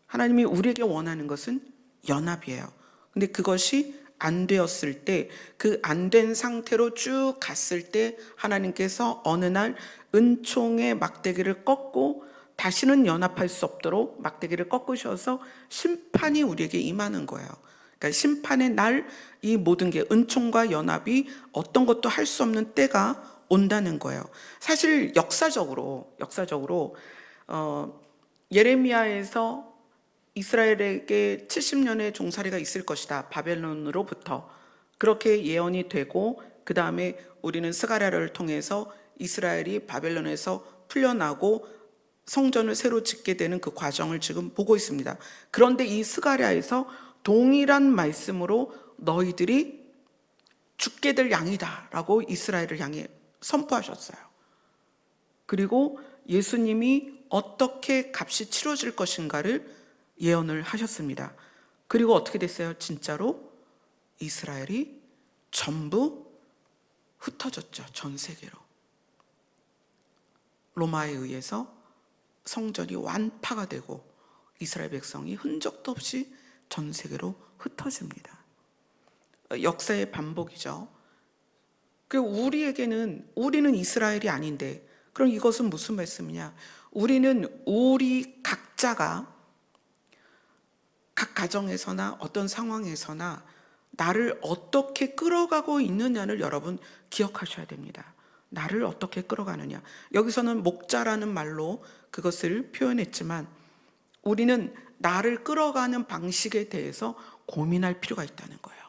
하나님이 우리에게 원하는 것은 연합이에요. 근데 그것이 안 되었을 때, 그 안 된 상태로 쭉 갔을 때 하나님께서 어느 날 은총의 막대기를 꺾고 다시는 연합할 수 없도록 막대기를 꺾으셔서 심판이 우리에게 임하는 거예요. 그러니까 심판의 날 이 모든 게 은총과 연합이 어떤 것도 할 수 없는 때가 온다는 거예요. 사실 역사적으로 예레미야에서 이스라엘에게 70년의 종살이가 있을 것이다, 바벨론으로부터, 그렇게 예언이 되고 그 다음에 우리는 스가랴를 통해서 이스라엘이 바벨론에서 풀려나고 성전을 새로 짓게 되는 그 과정을 지금 보고 있습니다. 그런데 이 스가랴에서 동일한 말씀으로 너희들이 죽게 될 양이다 라고 이스라엘을 향해 선포하셨어요. 그리고 예수님이 어떻게 값이 치러질 것인가를 예언을 하셨습니다. 그리고 어떻게 됐어요? 진짜로 이스라엘이 전부 흩어졌죠. 전 세계로. 로마에 의해서 성전이 완파가 되고 이스라엘 백성이 흔적도 없이 전 세계로 흩어집니다. 역사의 반복이죠. 우리는 이스라엘이 아닌데, 그럼 이것은 무슨 말씀이냐? 우리 각자가 각 가정에서나 어떤 상황에서나 나를 어떻게 끌어가고 있느냐를 여러분 기억하셔야 됩니다. 나를 어떻게 끌어가느냐. 여기서는 목자라는 말로 그것을 표현했지만 우리는 나를 끌어가는 방식에 대해서 고민할 필요가 있다는 거예요.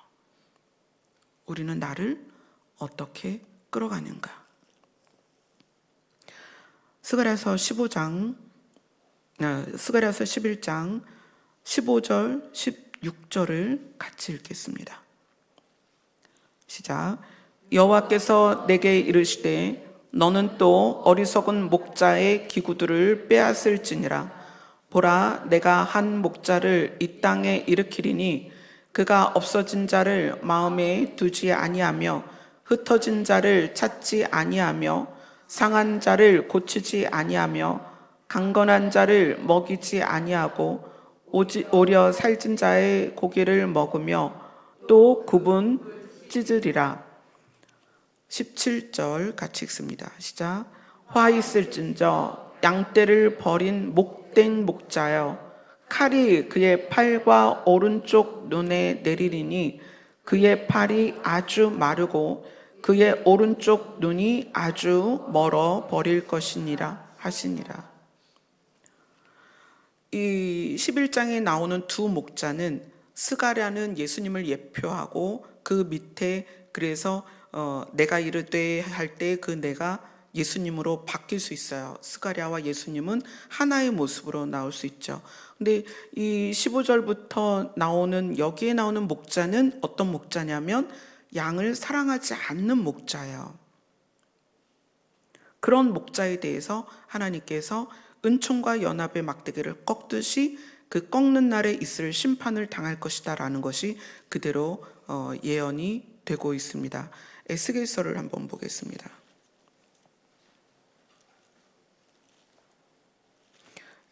우리는 나를 어떻게 끌어가는가? 스가랴서 11장 15절, 16절을 같이 읽겠습니다. 시작. 여호와께서 내게 이르시되 너는 또 어리석은 목자의 기구들을 빼앗을지니라. 보라, 내가 한 목자를 이 땅에 일으키리니 그가 없어진 자를 마음에 두지 아니하며 흩어진 자를 찾지 아니하며 상한 자를 고치지 아니하며 강건한 자를 먹이지 아니하고 오히려 살찐 자의 고기를 먹으며 또 굽은 찢으리라. 17절 같이 읽습니다. 시작. 화 있을진저 양떼를 버린 목된 목자여, 칼이 그의 팔과 오른쪽 눈에 내리리니 그의 팔이 아주 마르고 그의 오른쪽 눈이 아주 멀어 버릴 것이니라 하시니라. 이 11장에 나오는 두 목자는 스가랴는 예수님을 예표하고 그 밑에 그래서 내가 이르되 할 때 그 내가 예수님으로 바뀔 수 있어요. 스가랴와 예수님은 하나의 모습으로 나올 수 있죠. 근데 이 15절부터 나오는 여기에 나오는 목자는 어떤 목자냐면 양을 사랑하지 않는 목자예요. 그런 목자에 대해서 하나님께서 은총과 연합의 막대기를 꺾듯이 그 꺾는 날에 있을 심판을 당할 것이다 라는 것이 그대로 예언이 되고 있습니다. 에스겔서를 한번 보겠습니다.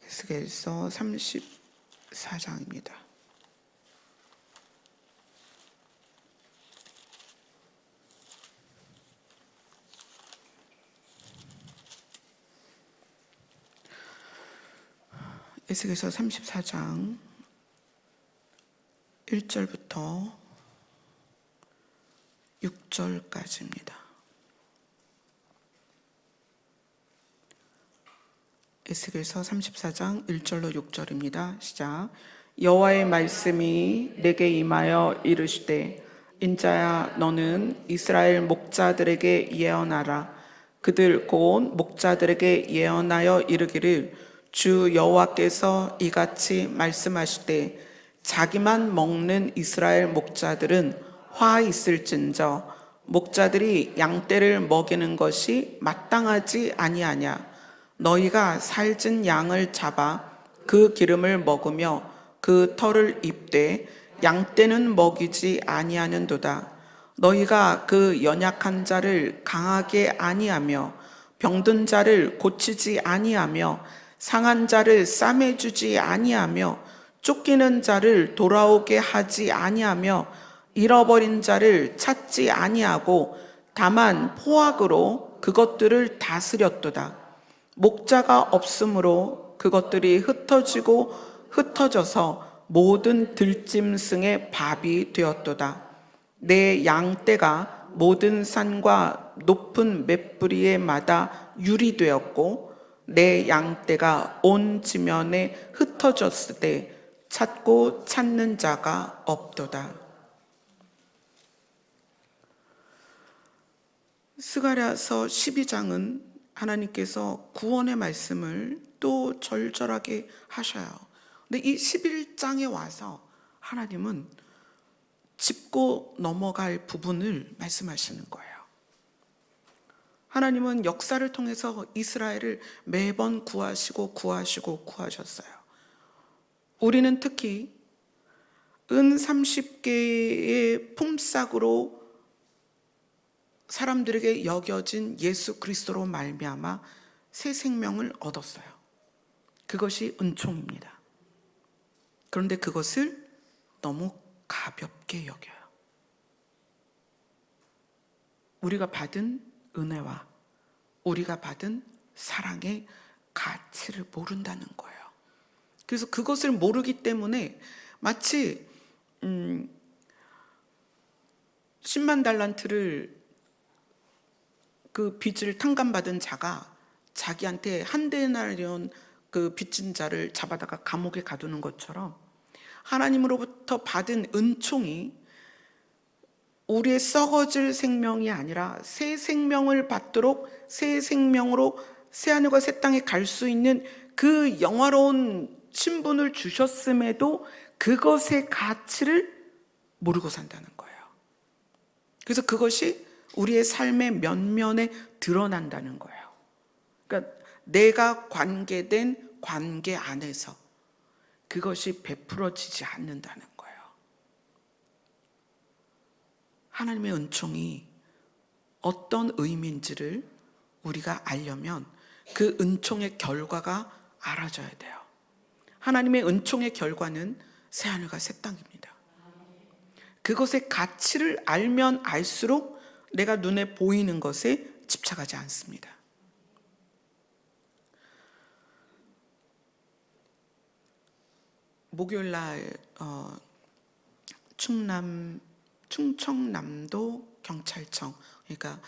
에스겔서 34장입니다. 에스겔서 34장 1절부터 6절까지입니다. 에스겔서 34장 1절로 6절입니다. 시작. 여호와의 말씀이 내게 임하여 이르시되 인자야 너는 이스라엘 목자들에게 예언하라. 그들 곧 목자들에게 예언하여 이르기를 주 여호와께서 이같이 말씀하시되 자기만 먹는 이스라엘 목자들은 화 있을진저 목자들이 양떼를 먹이는 것이 마땅하지 아니하냐. 너희가 살찐 양을 잡아 그 기름을 먹으며 그 털을 입되 양떼는 먹이지 아니하는도다. 너희가 그 연약한 자를 강하게 아니하며 병든 자를 고치지 아니하며 상한 자를 싸매주지 아니하며 쫓기는 자를 돌아오게 하지 아니하며 잃어버린 자를 찾지 아니하고 다만 포악으로 그것들을 다스렸도다. 목자가 없으므로 그것들이 흩어지고 흩어져서 모든 들짐승의 밥이 되었도다. 내 양떼가 모든 산과 높은 맷뿌리에 마다 유리 되었고 내 양떼가 온 지면에 흩어졌을 때 찾고 찾는 자가 없도다. 스가랴서 12장은 하나님께서 구원의 말씀을 또 절절하게 하셔요. 근데 이 11장에 와서 하나님은 짚고 넘어갈 부분을 말씀하시는 거예요. 하나님은 역사를 통해서 이스라엘을 매번 구하셨어요. 우리는 특히 은 30개의 품삯으로 사람들에게 여겨진 예수 그리스도로 말미암아 새 생명을 얻었어요. 그것이 은총입니다. 그런데 그것을 너무 가볍게 여겨요. 우리가 받은 은혜와 우리가 받은 사랑의 가치를 모른다는 거예요. 그래서 그것을 모르기 때문에 마치 10만 달란트를 그 빚을 탕감받은 자가 자기한테 한 데나리온 그 빚진 자를 잡아다가 감옥에 가두는 것처럼 하나님으로부터 받은 은총이 우리의 썩어질 생명이 아니라 새 생명을 받도록 새 생명으로 새하늘과 새 땅에 갈 수 있는 그 영화로운 신분을 주셨음에도 그것의 가치를 모르고 산다는 거예요. 그래서 그것이 우리의 삶의 면면에 드러난다는 거예요. 그러니까 내가 관계된 관계 안에서 그것이 베풀어지지 않는다는 거예요. 하나님의 은총이 어떤 의미인지를 우리가 알려면 그 은총의 결과가 알아져야 돼요. 하나님의 은총의 결과는 새하늘과 새 땅입니다. 그것의 가치를 알면 알수록 내가 눈에 보이는 것에 집착하지 않습니다. 목요일날 충청남도 경찰청, 그러니까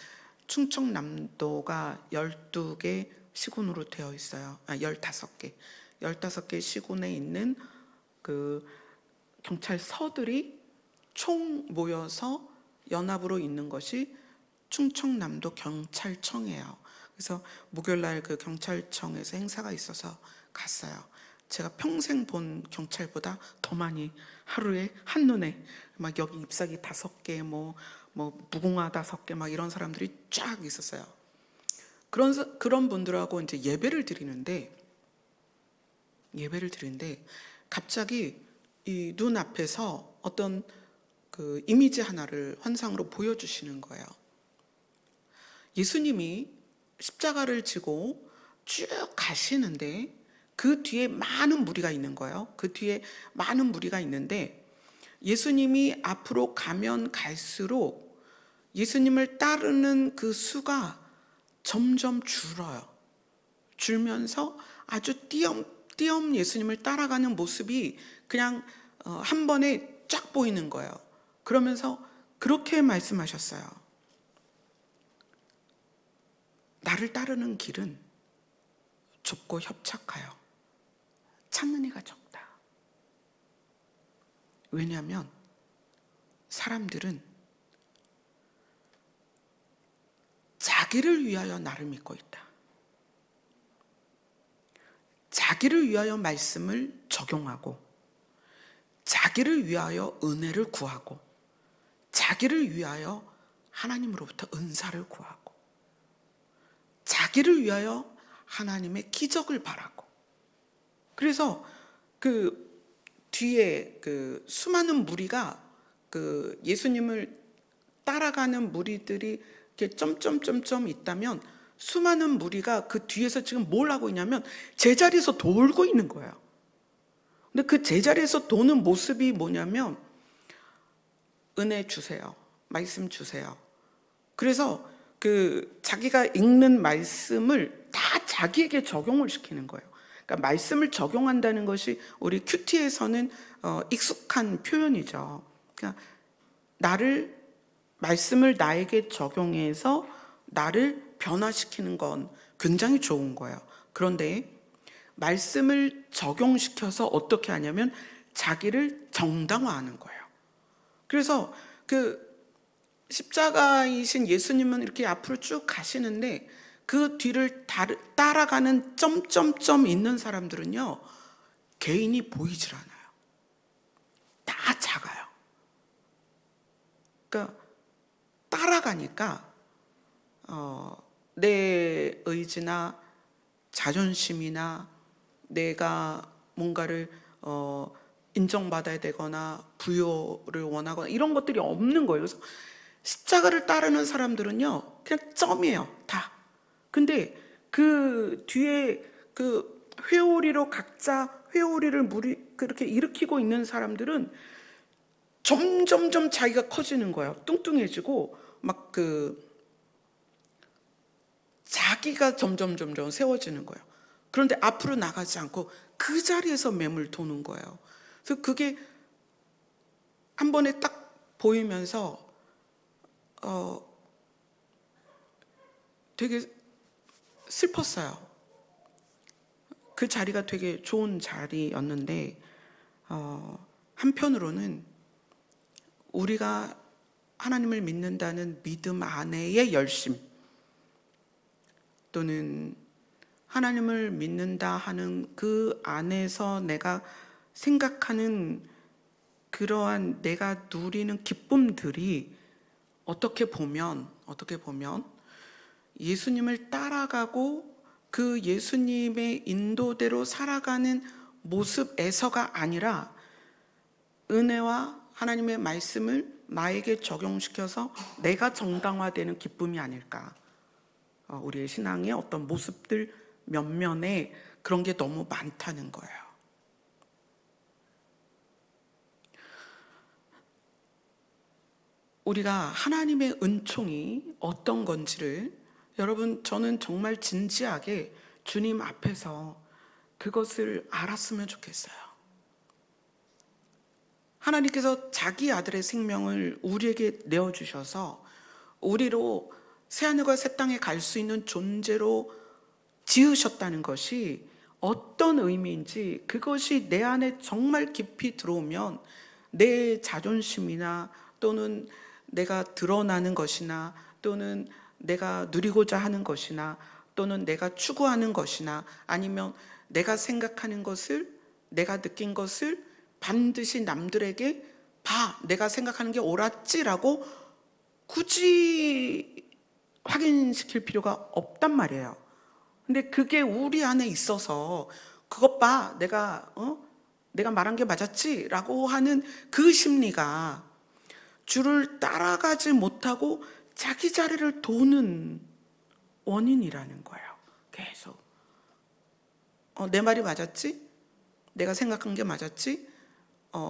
충청남도가 12개 시군으로 되어 있어요. 15개 시군에 있는 그 경찰서들이 총 모여서 연합으로 있는 것이 충청남도 경찰청이에요. 그래서 목요일날 그 경찰청에서 행사가 있어서 갔어요. 제가 평생 본 경찰보다 더 많이, 하루에 한눈에 막 여기 잎사귀 5개, 뭐 무궁화 5개 막 이런 사람들이 쫙 있었어요. 그런 분들하고 이제 예배를 드리는데 갑자기 이 눈 앞에서 어떤 그 이미지 하나를 환상으로 보여주시는 거예요. 예수님이 십자가를 지고 쭉 가시는데 그 뒤에 많은 무리가 있는 거예요. 그 뒤에 많은 무리가 있는데 예수님이 앞으로 가면 갈수록 예수님을 따르는 그 수가 점점 줄어요. 줄면서 아주 띄엄띄엄 예수님을 따라가는 모습이 그냥 한 번에 쫙 보이는 거예요. 그러면서 그렇게 말씀하셨어요. 나를 따르는 길은 좁고 협착하여 찾는 이가 적다. 왜냐하면 사람들은 자기를 위하여 나를 믿고 있다. 자기를 위하여 말씀을 적용하고 자기를 위하여 은혜를 구하고 자기를 위하여 하나님으로부터 은사를 구하고 자기를 위하여 하나님의 기적을 바라고, 그래서 그 뒤에 그 수많은 무리가 그 예수님을 따라가는 무리들이 이렇게 점점점점 있다면 수많은 무리가 그 뒤에서 지금 뭘 하고 있냐면 제자리에서 돌고 있는 거예요. 근데 그 제자리에서 도는 모습이 뭐냐면 은혜 주세요, 말씀 주세요. 그래서 그 자기가 읽는 말씀을 다 자기에게 적용을 시키는 거예요. 그러니까 말씀을 적용한다는 것이 우리 큐티에서는 익숙한 표현이죠. 그러니까 말씀을 나에게 적용해서 나를 변화시키는 건 굉장히 좋은 거예요. 그런데 말씀을 적용시켜서 어떻게 하냐면 자기를 정당화하는 거예요. 그래서 그 십자가이신 예수님은 이렇게 앞으로 쭉 가시는데 그 뒤를 따라가는 점점점 있는 사람들은요, 개인이 보이질 않아요. 다 작아요. 그러니까 따라가니까 내 의지나 자존심이나 내가 뭔가를 인정받아야 되거나 부여를 원하거나 이런 것들이 없는 거예요. 그래서 십자가를 따르는 사람들은요 그냥 점이에요, 다. 근데 그 뒤에 그 회오리로 각자 회오리를 그렇게 일으키고 있는 사람들은 점점점 자기가 커지는 거예요. 뚱뚱해지고 막 자기가 점점 세워지는 거예요. 그런데 앞으로 나가지 않고 그 자리에서 매물 도는 거예요. 그래서 그게 한 번에 딱 보이면서 되게 슬펐어요. 그 자리가 되게 좋은 자리였는데 한편으로는 우리가 하나님을 믿는다는 믿음 안에의 열심, 또는 하나님을 믿는다 하는 그 안에서 내가 생각하는 그러한 내가 누리는 기쁨들이 어떻게 보면 예수님을 따라가고 그 예수님의 인도대로 살아가는 모습에서가 아니라 은혜와 하나님의 말씀을 나에게 적용시켜서 내가 정당화되는 기쁨이 아닐까. 우리의 신앙의 어떤 모습들 면면에 그런 게 너무 많다는 거예요. 우리가 하나님의 은총이 어떤 건지를, 여러분, 저는 정말 진지하게 주님 앞에서 그것을 알았으면 좋겠어요. 하나님께서 자기 아들의 생명을 우리에게 내어주셔서 우리로 새하늘과 새 땅에 갈 수 있는 존재로 지으셨다는 것이 어떤 의미인지, 그것이 내 안에 정말 깊이 들어오면 내 자존심이나 또는 내가 드러나는 것이나 또는 내가 누리고자 하는 것이나 또는 내가 추구하는 것이나 아니면 내가 생각하는 것을, 내가 느낀 것을 반드시 남들에게 봐, 내가 생각하는 게 옳았지라고 굳이 확인시킬 필요가 없단 말이에요. 근데 그게 우리 안에 있어서 그것 봐, 내가 말한 게 맞았지라고 하는 그 심리가 주를 따라가지 못하고 자기 자리를 도는 원인이라는 거예요. 계속 내 말이 맞았지? 내가 생각한 게 맞았지?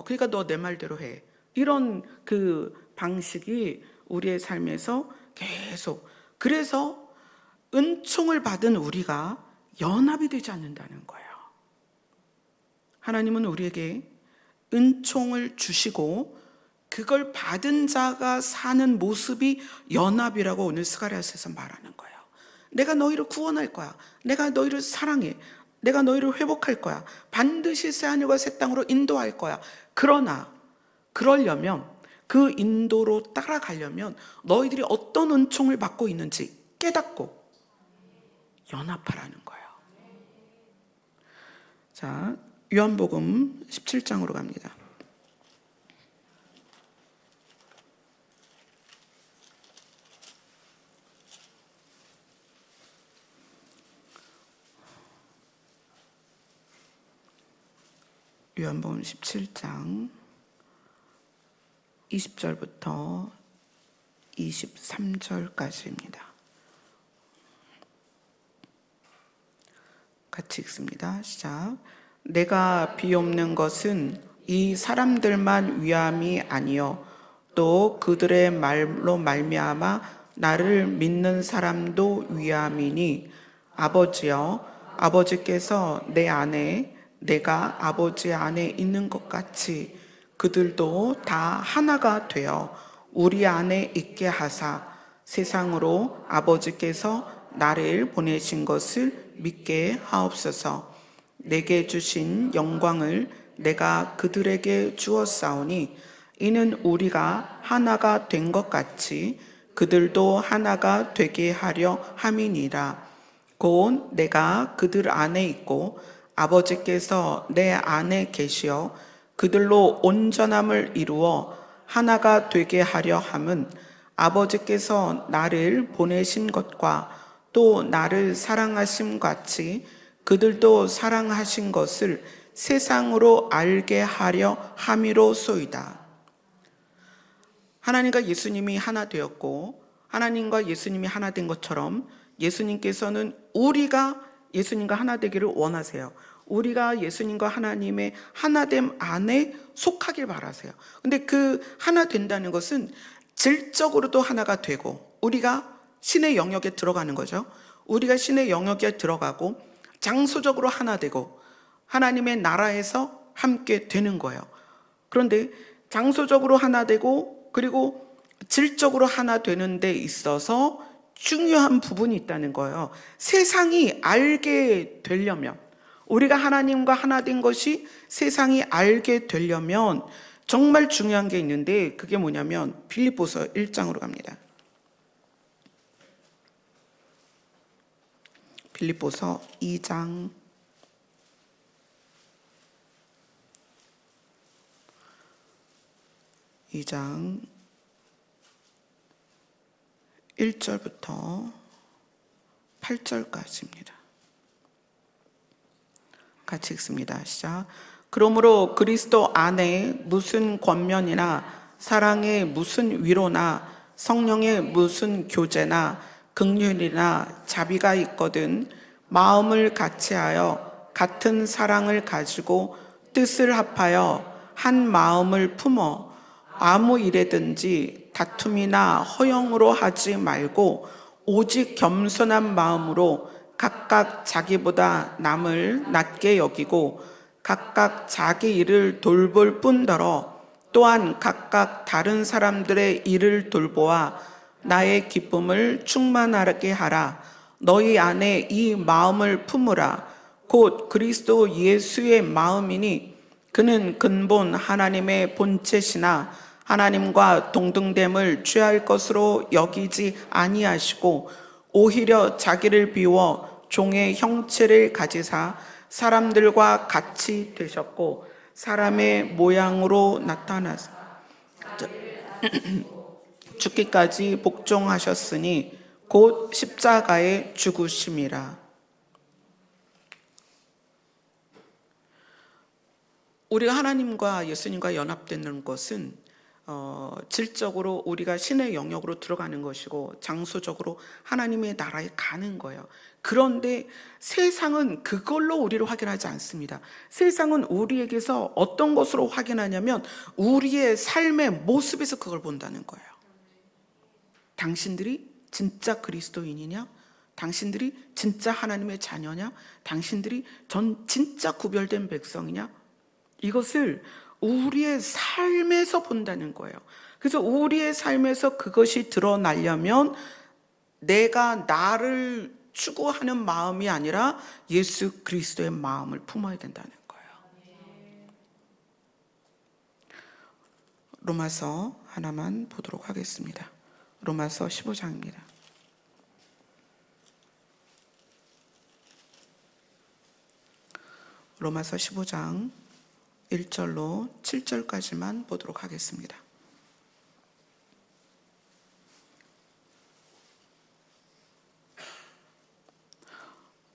그러니까 너 내 말대로 해. 이런 그 방식이 우리의 삶에서 계속, 그래서 은총을 받은 우리가 연합이 되지 않는다는 거예요. 하나님은 우리에게 은총을 주시고 그걸 받은 자가 사는 모습이 연합이라고 오늘 스가랴서에서 말하는 거예요. 내가 너희를 구원할 거야. 내가 너희를 사랑해. 내가 너희를 회복할 거야. 반드시 새하늘과 새 땅으로 인도할 거야. 그러나 그러려면, 그 인도로 따라가려면 너희들이 어떤 은총을 받고 있는지 깨닫고 연합하라는 거예요. 자, 요한복음 17장으로 갑니다. 요한복음 17장 20절부터 23절까지입니다. 같이 읽습니다. 시작. 내가 비옵는 것은 이 사람들만 위함이 아니요 또 그들의 말로 말미암아 나를 믿는 사람도 위함이니, 아버지여, 아버지께서 내 안에 내가 아버지 안에 있는 것 같이 그들도 다 하나가 되어 우리 안에 있게 하사 세상으로 아버지께서 나를 보내신 것을 믿게 하옵소서. 내게 주신 영광을 내가 그들에게 주었사오니 이는 우리가 하나가 된 것 같이 그들도 하나가 되게 하려 함이니라. 곧 내가 그들 안에 있고 아버지께서 내 안에 계시어 그들로 온전함을 이루어 하나가 되게 하려 함은 아버지께서 나를 보내신 것과 또 나를 사랑하심 같이 그들도 사랑하신 것을 세상으로 알게 하려 함이로소이다. 하나님과 예수님이 하나 되었고 하나님과 예수님이 하나 된 것처럼 예수님께서는 우리가 예수님과 하나 되기를 원하세요. 우리가 예수님과 하나님의 하나됨 안에 속하길 바라세요. 근데 그 하나 된다는 것은 질적으로도 하나가 되고 우리가 신의 영역에 들어가는 거죠. 우리가 신의 영역에 들어가고 장소적으로 하나 되고 하나님의 나라에서 함께 되는 거예요. 그런데 장소적으로 하나 되고 그리고 질적으로 하나 되는 데 있어서 중요한 부분이 있다는 거예요. 세상이 알게 되려면, 우리가 하나님과 하나 된 것이 세상이 알게 되려면 정말 중요한 게 있는데 그게 뭐냐면 빌립보서 1장으로 갑니다. 빌립보서 2장 1절부터 8절까지입니다. 같이 읽습니다. 시작. 그러므로 그리스도 안에 무슨 권면이나 사랑의 무슨 위로나 성령의 무슨 교제나 긍휼이나 자비가 있거든 마음을 같이하여 같은 사랑을 가지고 뜻을 합하여 한 마음을 품어 아무 일에든지 다툼이나 허영으로 하지 말고 오직 겸손한 마음으로 각각 자기보다 남을 낮게 여기고 각각 자기 일을 돌볼 뿐더러 또한 각각 다른 사람들의 일을 돌보아 나의 기쁨을 충만하게 하라. 너희 안에 이 마음을 품으라. 곧 그리스도 예수의 마음이니 그는 근본 하나님의 본체시나 하나님과 동등됨을 취할 것으로 여기지 아니하시고 오히려 자기를 비워 종의 형체를 가지사 사람들과 같이 되셨고 사람의 모양으로 나타나서 죽기까지 복종하셨으니 곧 십자가에 죽으심이라. 우리가 하나님과 예수님과 연합되는 것은 질적으로 우리가 신의 영역으로 들어가는 것이고 장소적으로 하나님의 나라에 가는 거예요. 그런데 세상은 그걸로 우리를 확인하지 않습니다. 세상은 우리에게서 어떤 것으로 확인하냐면 우리의 삶의 모습에서 그걸 본다는 거예요. 당신들이 진짜 그리스도인이냐? 당신들이 진짜 하나님의 자녀냐? 당신들이 진짜 구별된 백성이냐? 이것을 우리의 삶에서 본다는 거예요. 그래서 우리의 삶에서 그것이 드러나려면 내가 나를 추구하는 마음이 아니라 예수 그리스도의 마음을 품어야 된다는 거예요. 로마서 하나만 보도록 하겠습니다. 로마서 15장입니다. 로마서 15장 1절로 7절까지만 보도록 하겠습니다.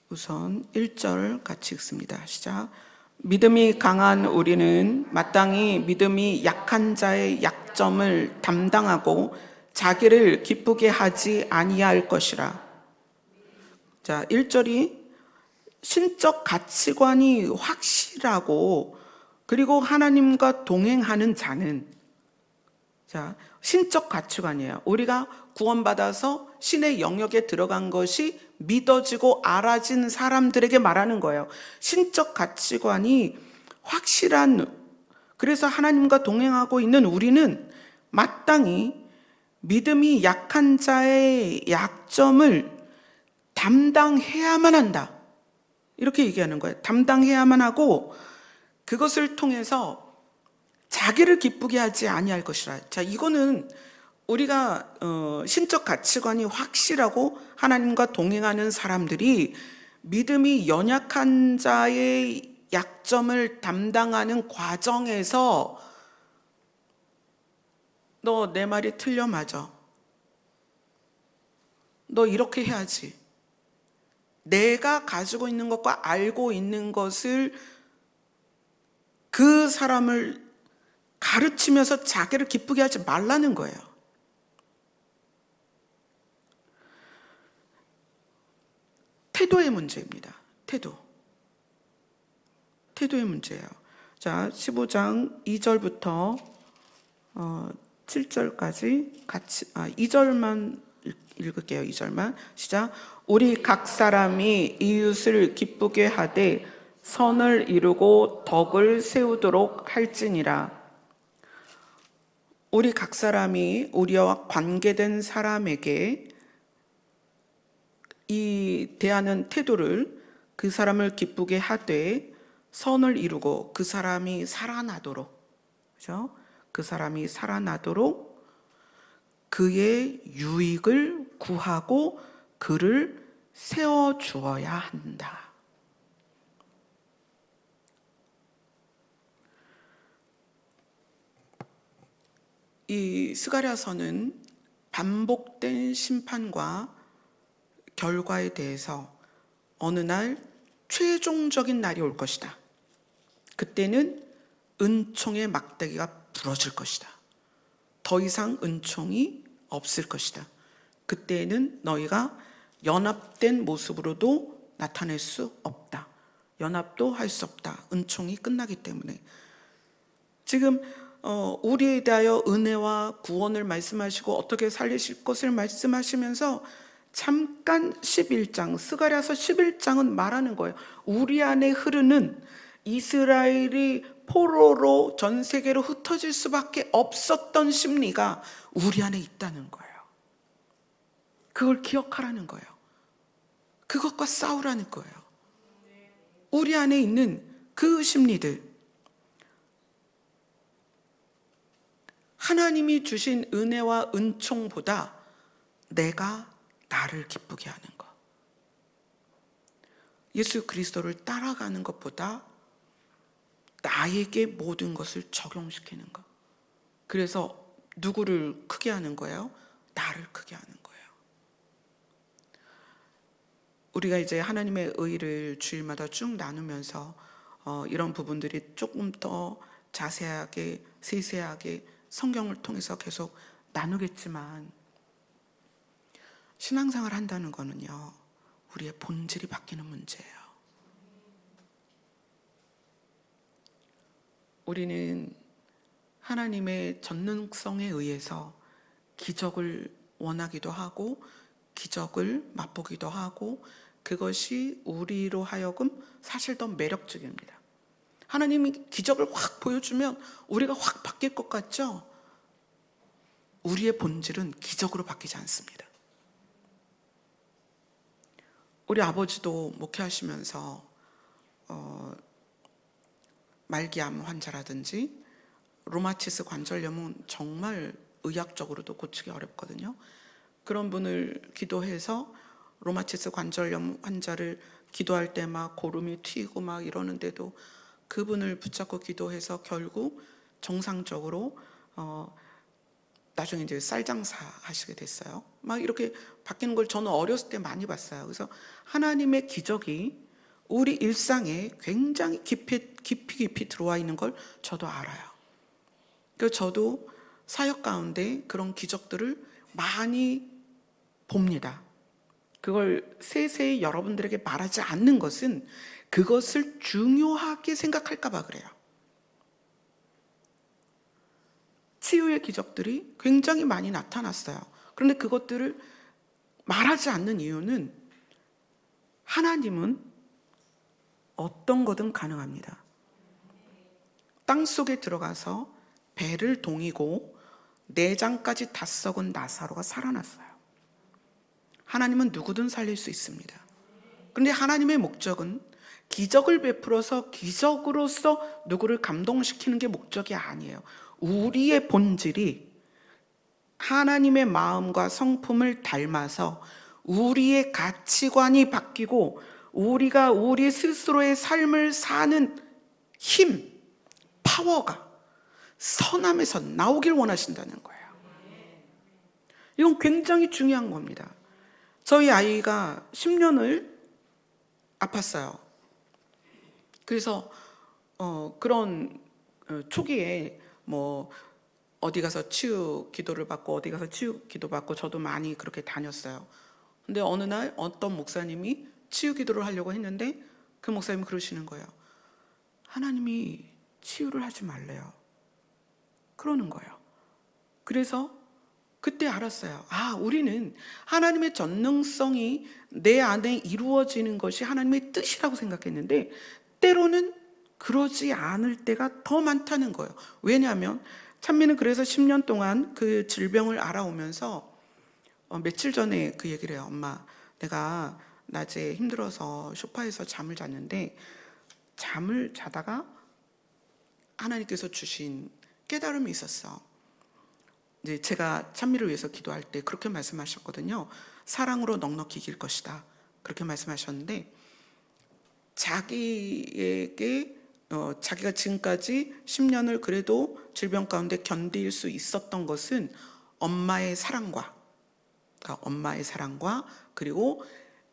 우선 1절 같이 읽습니다. 시작. 믿음이 강한 우리는 마땅히 믿음이 약한 자의 약점을 담당하고 자기를 기쁘게 하지 아니할 것이라. 자, 1절이 신적 가치관이 확실하고 그리고 하나님과 동행하는 자는, 자, 신적 가치관이에요. 우리가 구원받아서 신의 영역에 들어간 것이 믿어지고 알아진 사람들에게 말하는 거예요. 신적 가치관이 확실한, 그래서 하나님과 동행하고 있는 우리는 마땅히 믿음이 약한 자의 약점을 담당해야만 한다. 이렇게 얘기하는 거예요. 담당해야만 하고 그것을 통해서 자기를 기쁘게 하지 아니할 것이라. 자, 이거는 우리가 신적 가치관이 확실하고 하나님과 동행하는 사람들이 믿음이 연약한 자의 약점을 담당하는 과정에서 너 내 말이 틀려 맞아. 너 이렇게 해야지. 내가 가지고 있는 것과 알고 있는 것을 그 사람을 가르치면서 자기를 기쁘게 하지 말라는 거예요. 태도의 문제입니다. 태도의 문제예요. 자, 15장 2절부터 7절까지 같이 2절만 읽을게요. 2절만 시작. 우리 각 사람이 이웃을 기쁘게 하되 선을 이루고 덕을 세우도록 할지니라. 우리 각 사람이 우리와 관계된 사람에게 이 대하는 태도를 그 사람을 기쁘게 하되 선을 이루고 그 사람이 살아나도록, 그죠? 그 사람이 살아나도록 그의 유익을 구하고 그를 세워 주어야 한다. 이 스가랴서는 반복된 심판과 결과에 대해서 어느 날 최종적인 날이 올 것이다. 그때는 은총의 막대기가 부러질 것이다. 더 이상 은총이 없을 것이다. 그때는 너희가 연합된 모습으로도 나타낼 수 없다. 연합도 할 수 없다. 은총이 끝나기 때문에. 지금 우리에 대하여 은혜와 구원을 말씀하시고 어떻게 살리실 것을 말씀하시면서 잠깐 11장, 스가랴서 11장은 말하는 거예요. 우리 안에 흐르는 이스라엘이 포로로 전 세계로 흩어질 수밖에 없었던 심리가 우리 안에 있다는 거예요. 그걸 기억하라는 거예요. 그것과 싸우라는 거예요. 우리 안에 있는 그 심리들, 하나님이 주신 은혜와 은총보다 내가 나를 기쁘게 하는 것, 예수 그리스도를 따라가는 것보다 나에게 모든 것을 적용시키는 것. 그래서 누구를 크게 하는 거예요? 나를 크게 하는 거예요. 우리가 이제 하나님의 의를 주일마다 쭉 나누면서 이런 부분들이 조금 더 자세하게 세세하게 성경을 통해서 계속 나누겠지만, 신앙생활 한다는 거는요, 우리의 본질이 바뀌는 문제예요. 우리는 하나님의 전능성에 의해서 기적을 원하기도 하고 기적을 맛보기도 하고, 그것이 우리로 하여금 사실 더 매력적입니다. 하나님이 기적을 확 보여주면 우리가 확 바뀔 것 같죠? 우리의 본질은 기적으로 바뀌지 않습니다. 우리 아버지도 목회하시면서 말기암 환자라든지 루마티스 관절염은 정말 의학적으로도 고치기 어렵거든요. 그런 분을 기도해서 루마티스 관절염 환자를 기도할 때 막 고름이 튀고 막 이러는데도 그분을 붙잡고 기도해서 결국 정상적으로 나중에 이제 쌀장사 하시게 됐어요. 막 이렇게 바뀌는 걸 저는 어렸을 때 많이 봤어요. 그래서 하나님의 기적이 우리 일상에 굉장히 깊이 들어와 있는 걸 저도 알아요. 그래서 저도 사역 가운데 그런 기적들을 많이 봅니다. 그걸 세세히 여러분들에게 말하지 않는 것은 그것을 중요하게 생각할까 봐 그래요. 치유의 기적들이 굉장히 많이 나타났어요. 그런데 그것들을 말하지 않는 이유는 하나님은 어떤 거든 가능합니다. 땅 속에 들어가서 배를 동이고 내장까지 다 썩은 나사로가 살아났어요. 하나님은 누구든 살릴 수 있습니다. 그런데 하나님의 목적은 기적을 베풀어서 기적으로서 누구를 감동시키는 게 목적이 아니에요. 우리의 본질이 하나님의 마음과 성품을 닮아서 우리의 가치관이 바뀌고 우리가 우리 스스로의 삶을 사는 힘, 파워가 선함에서 나오길 원하신다는 거예요. 이건 굉장히 중요한 겁니다. 저희 아이가 10년을 아팠어요. 그래서 그런 초기에 뭐 어디 가서 치유 기도를 받고 어디 가서 치유 기도 받고 저도 많이 그렇게 다녔어요. 근데 어느 날 어떤 목사님이 치유 기도를 하려고 했는데 그 목사님이 그러시는 거예요. 하나님이 치유를 하지 말래요. 그러는 거예요. 그래서 그때 알았어요. 우리는 하나님의 전능성이 내 안에 이루어지는 것이 하나님의 뜻이라고 생각했는데 때로는 그러지 않을 때가 더 많다는 거예요. 왜냐하면 찬미는 그래서 10년 동안 그 질병을 알아오면서 며칠 전에 그 얘기를 해요. 엄마, 내가 낮에 힘들어서 소파에서 잠을 잤는데 잠을 자다가 하나님께서 주신 깨달음이 있었어. 이제 제가 찬미를 위해서 기도할 때 그렇게 말씀하셨거든요. 사랑으로 넉넉히 이길 것이다. 그렇게 말씀하셨는데 자기가 지금까지 10년을 그래도 질병 가운데 견딜 수 있었던 것은 엄마의 사랑과 그리고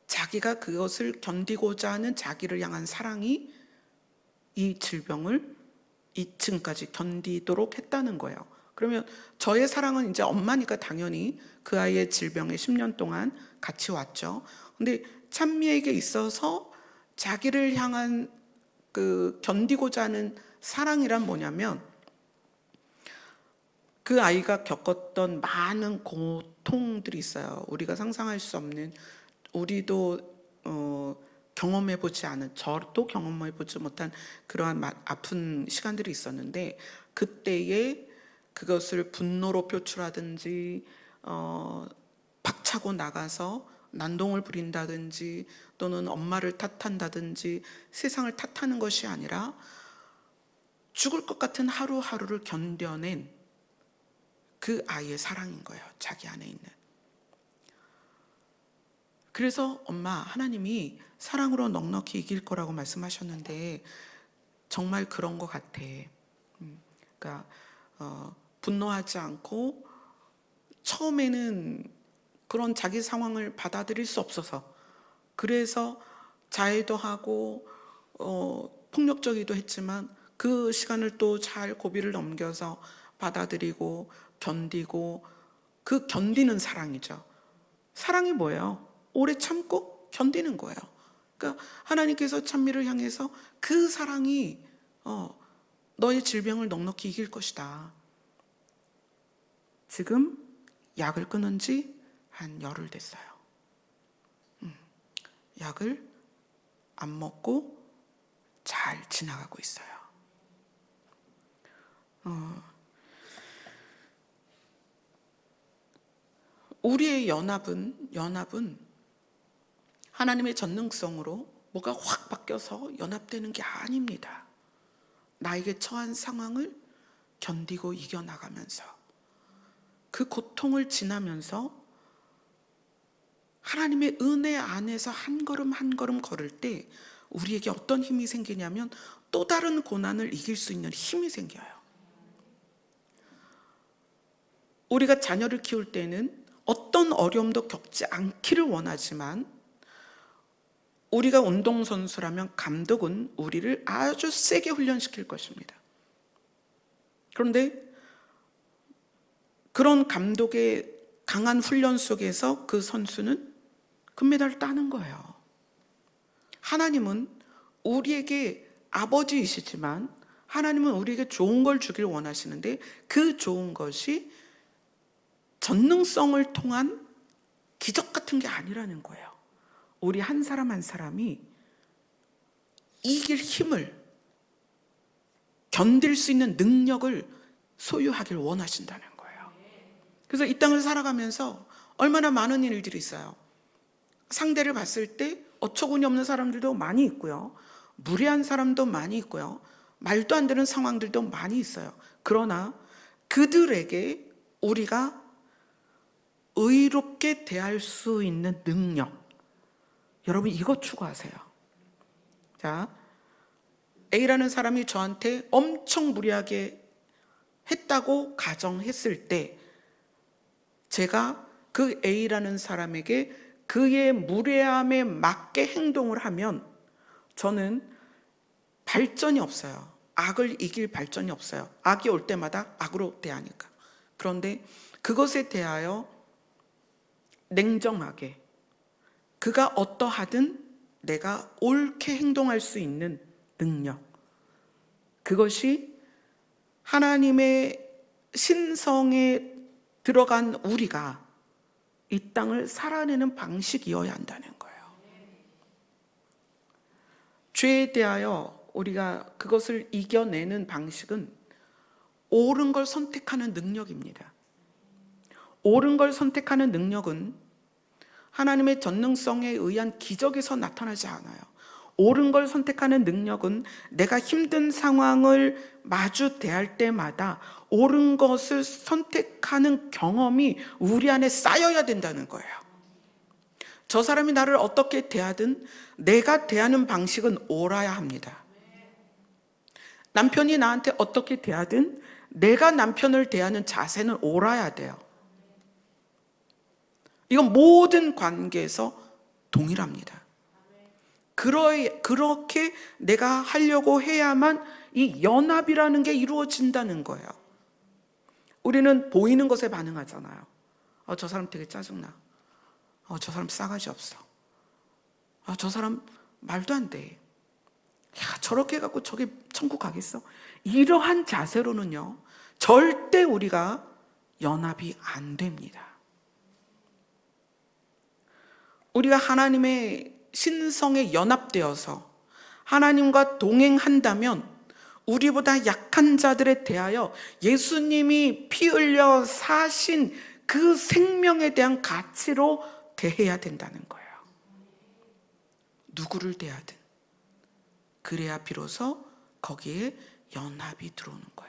자기가 그것을 견디고자 하는 자기를 향한 사랑이 이 질병을 지금까지 견디도록 했다는 거예요. 그러면 저의 사랑은 이제 엄마니까 당연히 그 아이의 질병에 10년 동안 같이 왔죠. 근데 찬미에게 있어서 자기를 향한 그 견디고자 하는 사랑이란 뭐냐면 그 아이가 겪었던 많은 고통들이 있어요. 우리가 상상할 수 없는, 우리도 경험해보지 않은, 저도 경험해보지 못한 그러한 아픈 시간들이 있었는데 그때에 그것을 분노로 표출하든지 박차고 나가서 난동을 부린다든지 또는 엄마를 탓한다든지 세상을 탓하는 것이 아니라 죽을 것 같은 하루하루를 견뎌낸 그 아이의 사랑인 거예요. 자기 안에 있는. 그래서 엄마, 하나님이 사랑으로 넉넉히 이길 거라고 말씀하셨는데 정말 그런 것 같아. 그러니까 분노하지 않고 처음에는 그런 자기 상황을 받아들일 수 없어서 그래서 자해도 하고 폭력적이기도 했지만 그 시간을 또 잘 고비를 넘겨서 받아들이고 견디고, 그 견디는 사랑이죠. 사랑이 뭐예요? 오래 참고 견디는 거예요. 그러니까 하나님께서 찬미를 향해서 그 사랑이 너의 질병을 넉넉히 이길 것이다. 지금 약을 끊은 지 한 열흘 됐어요. 약을 안 먹고 잘 지나가고 있어요. 우리의 연합은 하나님의 전능성으로 뭐가 확 바뀌어서 연합되는 게 아닙니다. 나에게 처한 상황을 견디고 이겨나가면서 그 고통을 지나면서 하나님의 은혜 안에서 한 걸음 한 걸음 걸을 때 우리에게 어떤 힘이 생기냐면 또 다른 고난을 이길 수 있는 힘이 생겨요. 우리가 자녀를 키울 때는 어떤 어려움도 겪지 않기를 원하지만 우리가 운동선수라면 감독은 우리를 아주 세게 훈련시킬 것입니다. 그런데 그런 감독의 강한 훈련 속에서 그 선수는 금메달을 따는 거예요. 하나님은 우리에게 아버지이시지만 하나님은 우리에게 좋은 걸 주길 원하시는데 그 좋은 것이 전능성을 통한 기적 같은 게 아니라는 거예요. 우리 한 사람 한 사람이 이길 힘을, 견딜 수 있는 능력을 소유하길 원하신다는 거예요. 그래서 이 땅을 살아가면서 얼마나 많은 일들이 있어요. 상대를 봤을 때 어처구니 없는 사람들도 많이 있고요. 무례한 사람도 많이 있고요. 말도 안 되는 상황들도 많이 있어요. 그러나 그들에게 우리가 의롭게 대할 수 있는 능력, 여러분 이거 추구하세요. 자, A라는 사람이 저한테 엄청 무리하게 했다고 가정했을 때 제가 그 A라는 사람에게 그의 무례함에 맞게 행동을 하면 저는 발전이 없어요. 악을 이길 발전이 없어요. 악이 올 때마다 악으로 대하니까. 그런데 그것에 대하여 냉정하게 그가 어떠하든 내가 옳게 행동할 수 있는 능력, 그것이 하나님의 신성에 들어간 우리가 이 땅을 살아내는 방식이어야 한다는 거예요. 죄에 대하여 우리가 그것을 이겨내는 방식은 옳은 걸 선택하는 능력입니다. 옳은 걸 선택하는 능력은 하나님의 전능성에 의한 기적에서 나타나지 않아요. 옳은 걸 선택하는 능력은 내가 힘든 상황을 마주 대할 때마다 옳은 것을 선택하는 경험이 우리 안에 쌓여야 된다는 거예요. 저 사람이 나를 어떻게 대하든 내가 대하는 방식은 옳아야 합니다. 남편이 나한테 어떻게 대하든 내가 남편을 대하는 자세는 옳아야 돼요. 이건 모든 관계에서 동일합니다. 그렇게 내가 하려고 해야만 이 연합이라는 게 이루어진다는 거예요. 우리는 보이는 것에 반응하잖아요. 저 사람 되게 짜증나. 저 사람 싸가지 없어. 저 사람 말도 안 돼. 야, 저렇게 해갖고 저기 천국 가겠어? 이러한 자세로는요, 절대 우리가 연합이 안 됩니다. 우리가 하나님의 신성에 연합되어서 하나님과 동행한다면 우리보다 약한 자들에 대하여 예수님이 피 흘려 사신 그 생명에 대한 가치로 대해야 된다는 거예요. 누구를 대하든 그래야 비로소 거기에 연합이 들어오는 거예요.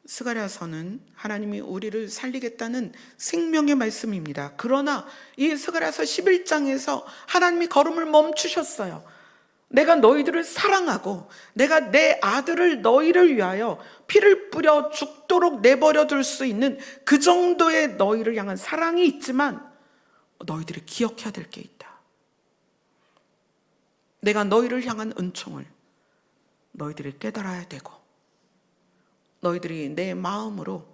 스가랴서는 하나님이 우리를 살리겠다는 생명의 말씀입니다. 그러나 이 스가랴서 11장에서 하나님이 걸음을 멈추셨어요. 내가 너희들을 사랑하고 내가 내 아들을 너희를 위하여 피를 뿌려 죽도록 내버려 둘 수 있는 그 정도의 너희를 향한 사랑이 있지만 너희들이 기억해야 될 게 있다. 내가 너희를 향한 은총을 너희들이 깨달아야 되고 너희들이 내 마음으로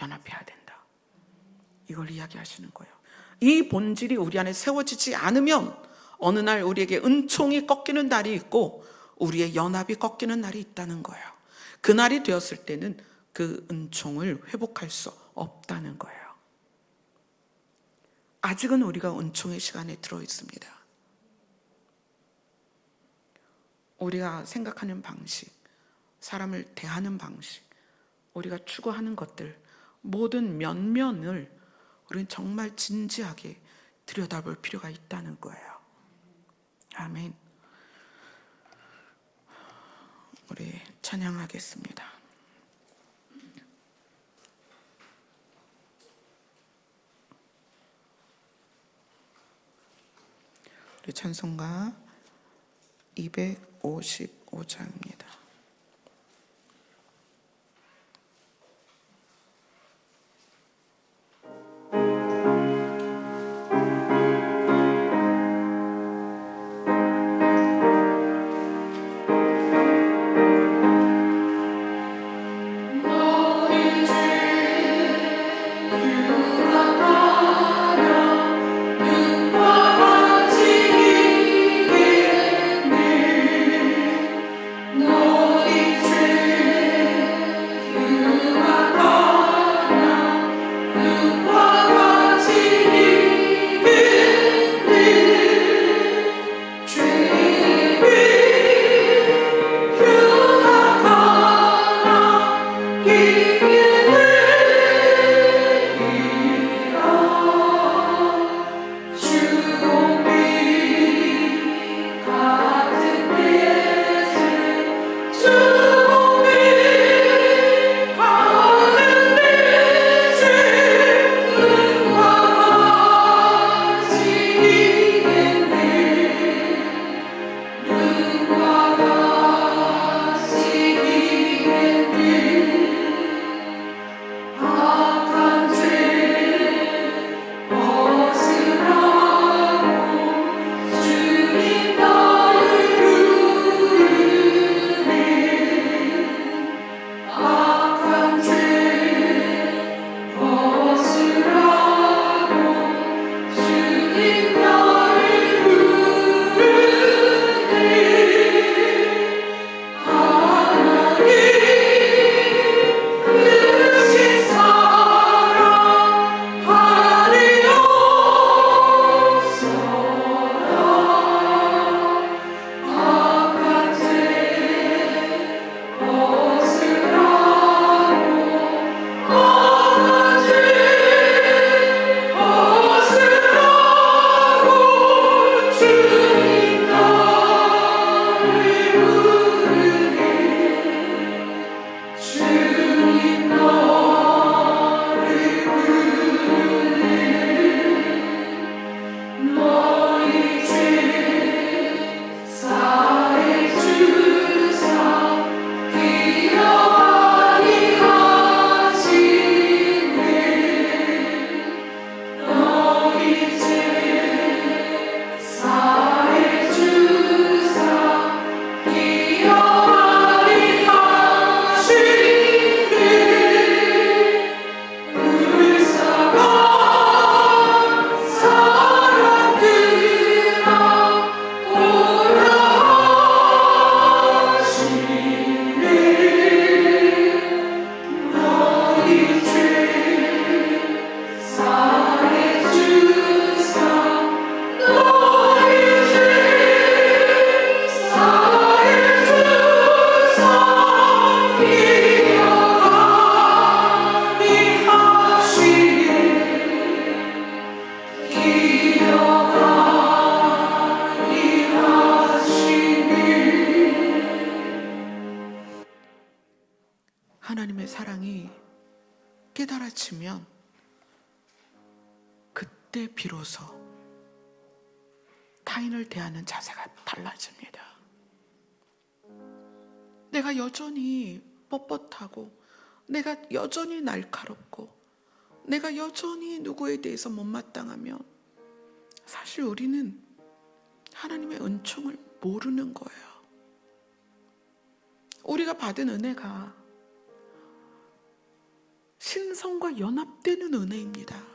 연합해야 된다. 이걸 이야기하시는 거예요. 이 본질이 우리 안에 세워지지 않으면 어느 날 우리에게 은총이 꺾이는 날이 있고 우리의 연합이 꺾이는 날이 있다는 거예요. 그 날이 되었을 때는 그 은총을 회복할 수 없다는 거예요. 아직은 우리가 은총의 시간에 들어 있습니다. 우리가 생각하는 방식, 사람을 대하는 방식, 우리가 추구하는 것들, 모든 면면을 우리는 정말 진지하게 들여다볼 필요가 있다는 거예요. 아멘. 우리 찬양하겠습니다. 우리 찬송가 255장입니다. No 그때 비로소 타인을 대하는 자세가 달라집니다. 내가 여전히 뻣뻣하고, 내가 여전히 날카롭고, 내가 여전히 누구에 대해서 못마땅하면 사실 우리는 하나님의 은총을 모르는 거예요. 우리가 받은 은혜가 신성과 연합되는 은혜입니다.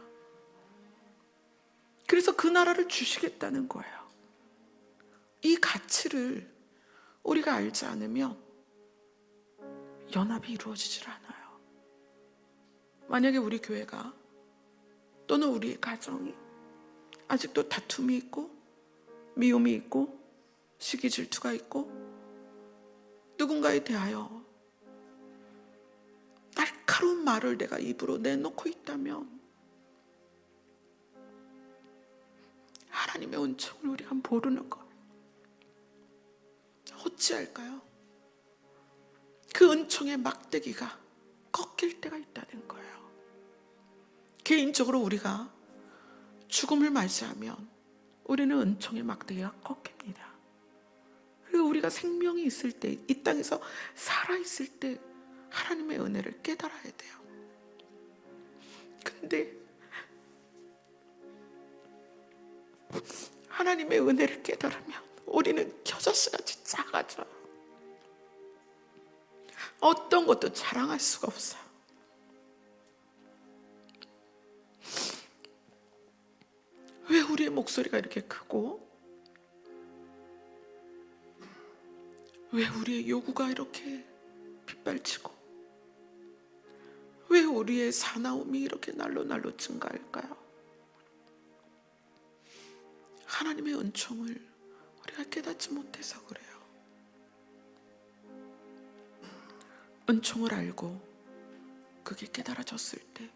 그래서 그 나라를 주시겠다는 거예요. 이 가치를 우리가 알지 않으면 연합이 이루어지질 않아요. 만약에 우리 교회가 또는 우리의 가정이 아직도 다툼이 있고 미움이 있고 시기 질투가 있고 누군가에 대하여 날카로운 말을 내가 입으로 내놓고 있다면 하나님의 은총을 우리가 모르는 거예요. 어찌할까요? 그 은총의 막대기가 꺾일 때가 있다는 거예요. 개인적으로 우리가 죽음을 맞이하면 우리는 은총의 막대기가 꺾입니다. 그리고 우리가 생명이 있을 때, 이 땅에서 살아있을 때 하나님의 은혜를 깨달아야 돼요. 근데 하나님의 은혜를 깨달으면 우리는 겨자씨같이 작아져요. 어떤 것도 자랑할 수가 없어요. 왜 우리의 목소리가 이렇게 크고, 왜 우리의 요구가 이렇게 빗발치고, 왜 우리의 사나움이 이렇게 날로 증가할까요? 하나님의 은총을 우리가 깨닫지 못해서 그래요. 은총을 알고 그게 깨달아졌을 때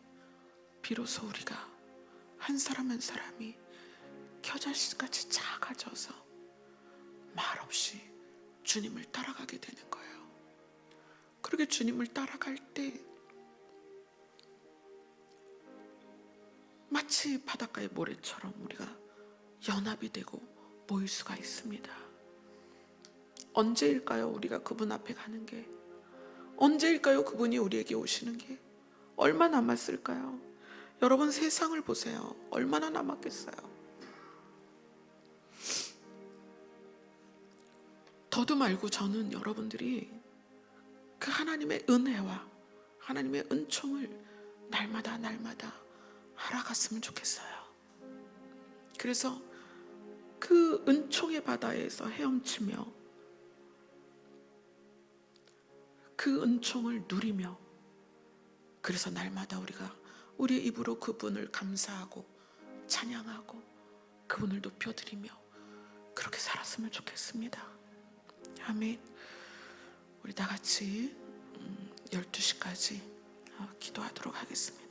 비로소 우리가 한 사람 한 사람이 겨자씨같이 작아져서 말없이 주님을 따라가게 되는 거예요. 그렇게 주님을 따라갈 때 마치 바닷가의 모래처럼 우리가 연합이 되고 모일 수가 있습니다. 언제일까요? 우리가 그분 앞에 가는 게 언제일까요? 그분이 우리에게 오시는 게 얼마 남았을까요? 여러분 세상을 보세요. 얼마나 남았겠어요? 더도 말고 저는 여러분들이 그 하나님의 은혜와 하나님의 은총을 날마다 알아갔으면 좋겠어요. 그래서 그 은총의 바다에서 헤엄치며 그 은총을 누리며, 그래서 날마다 우리가 우리의 입으로 그분을 감사하고 찬양하고 그분을 높여드리며 그렇게 살았으면 좋겠습니다. 아멘. 우리 다 같이 12시까지 기도하도록 하겠습니다.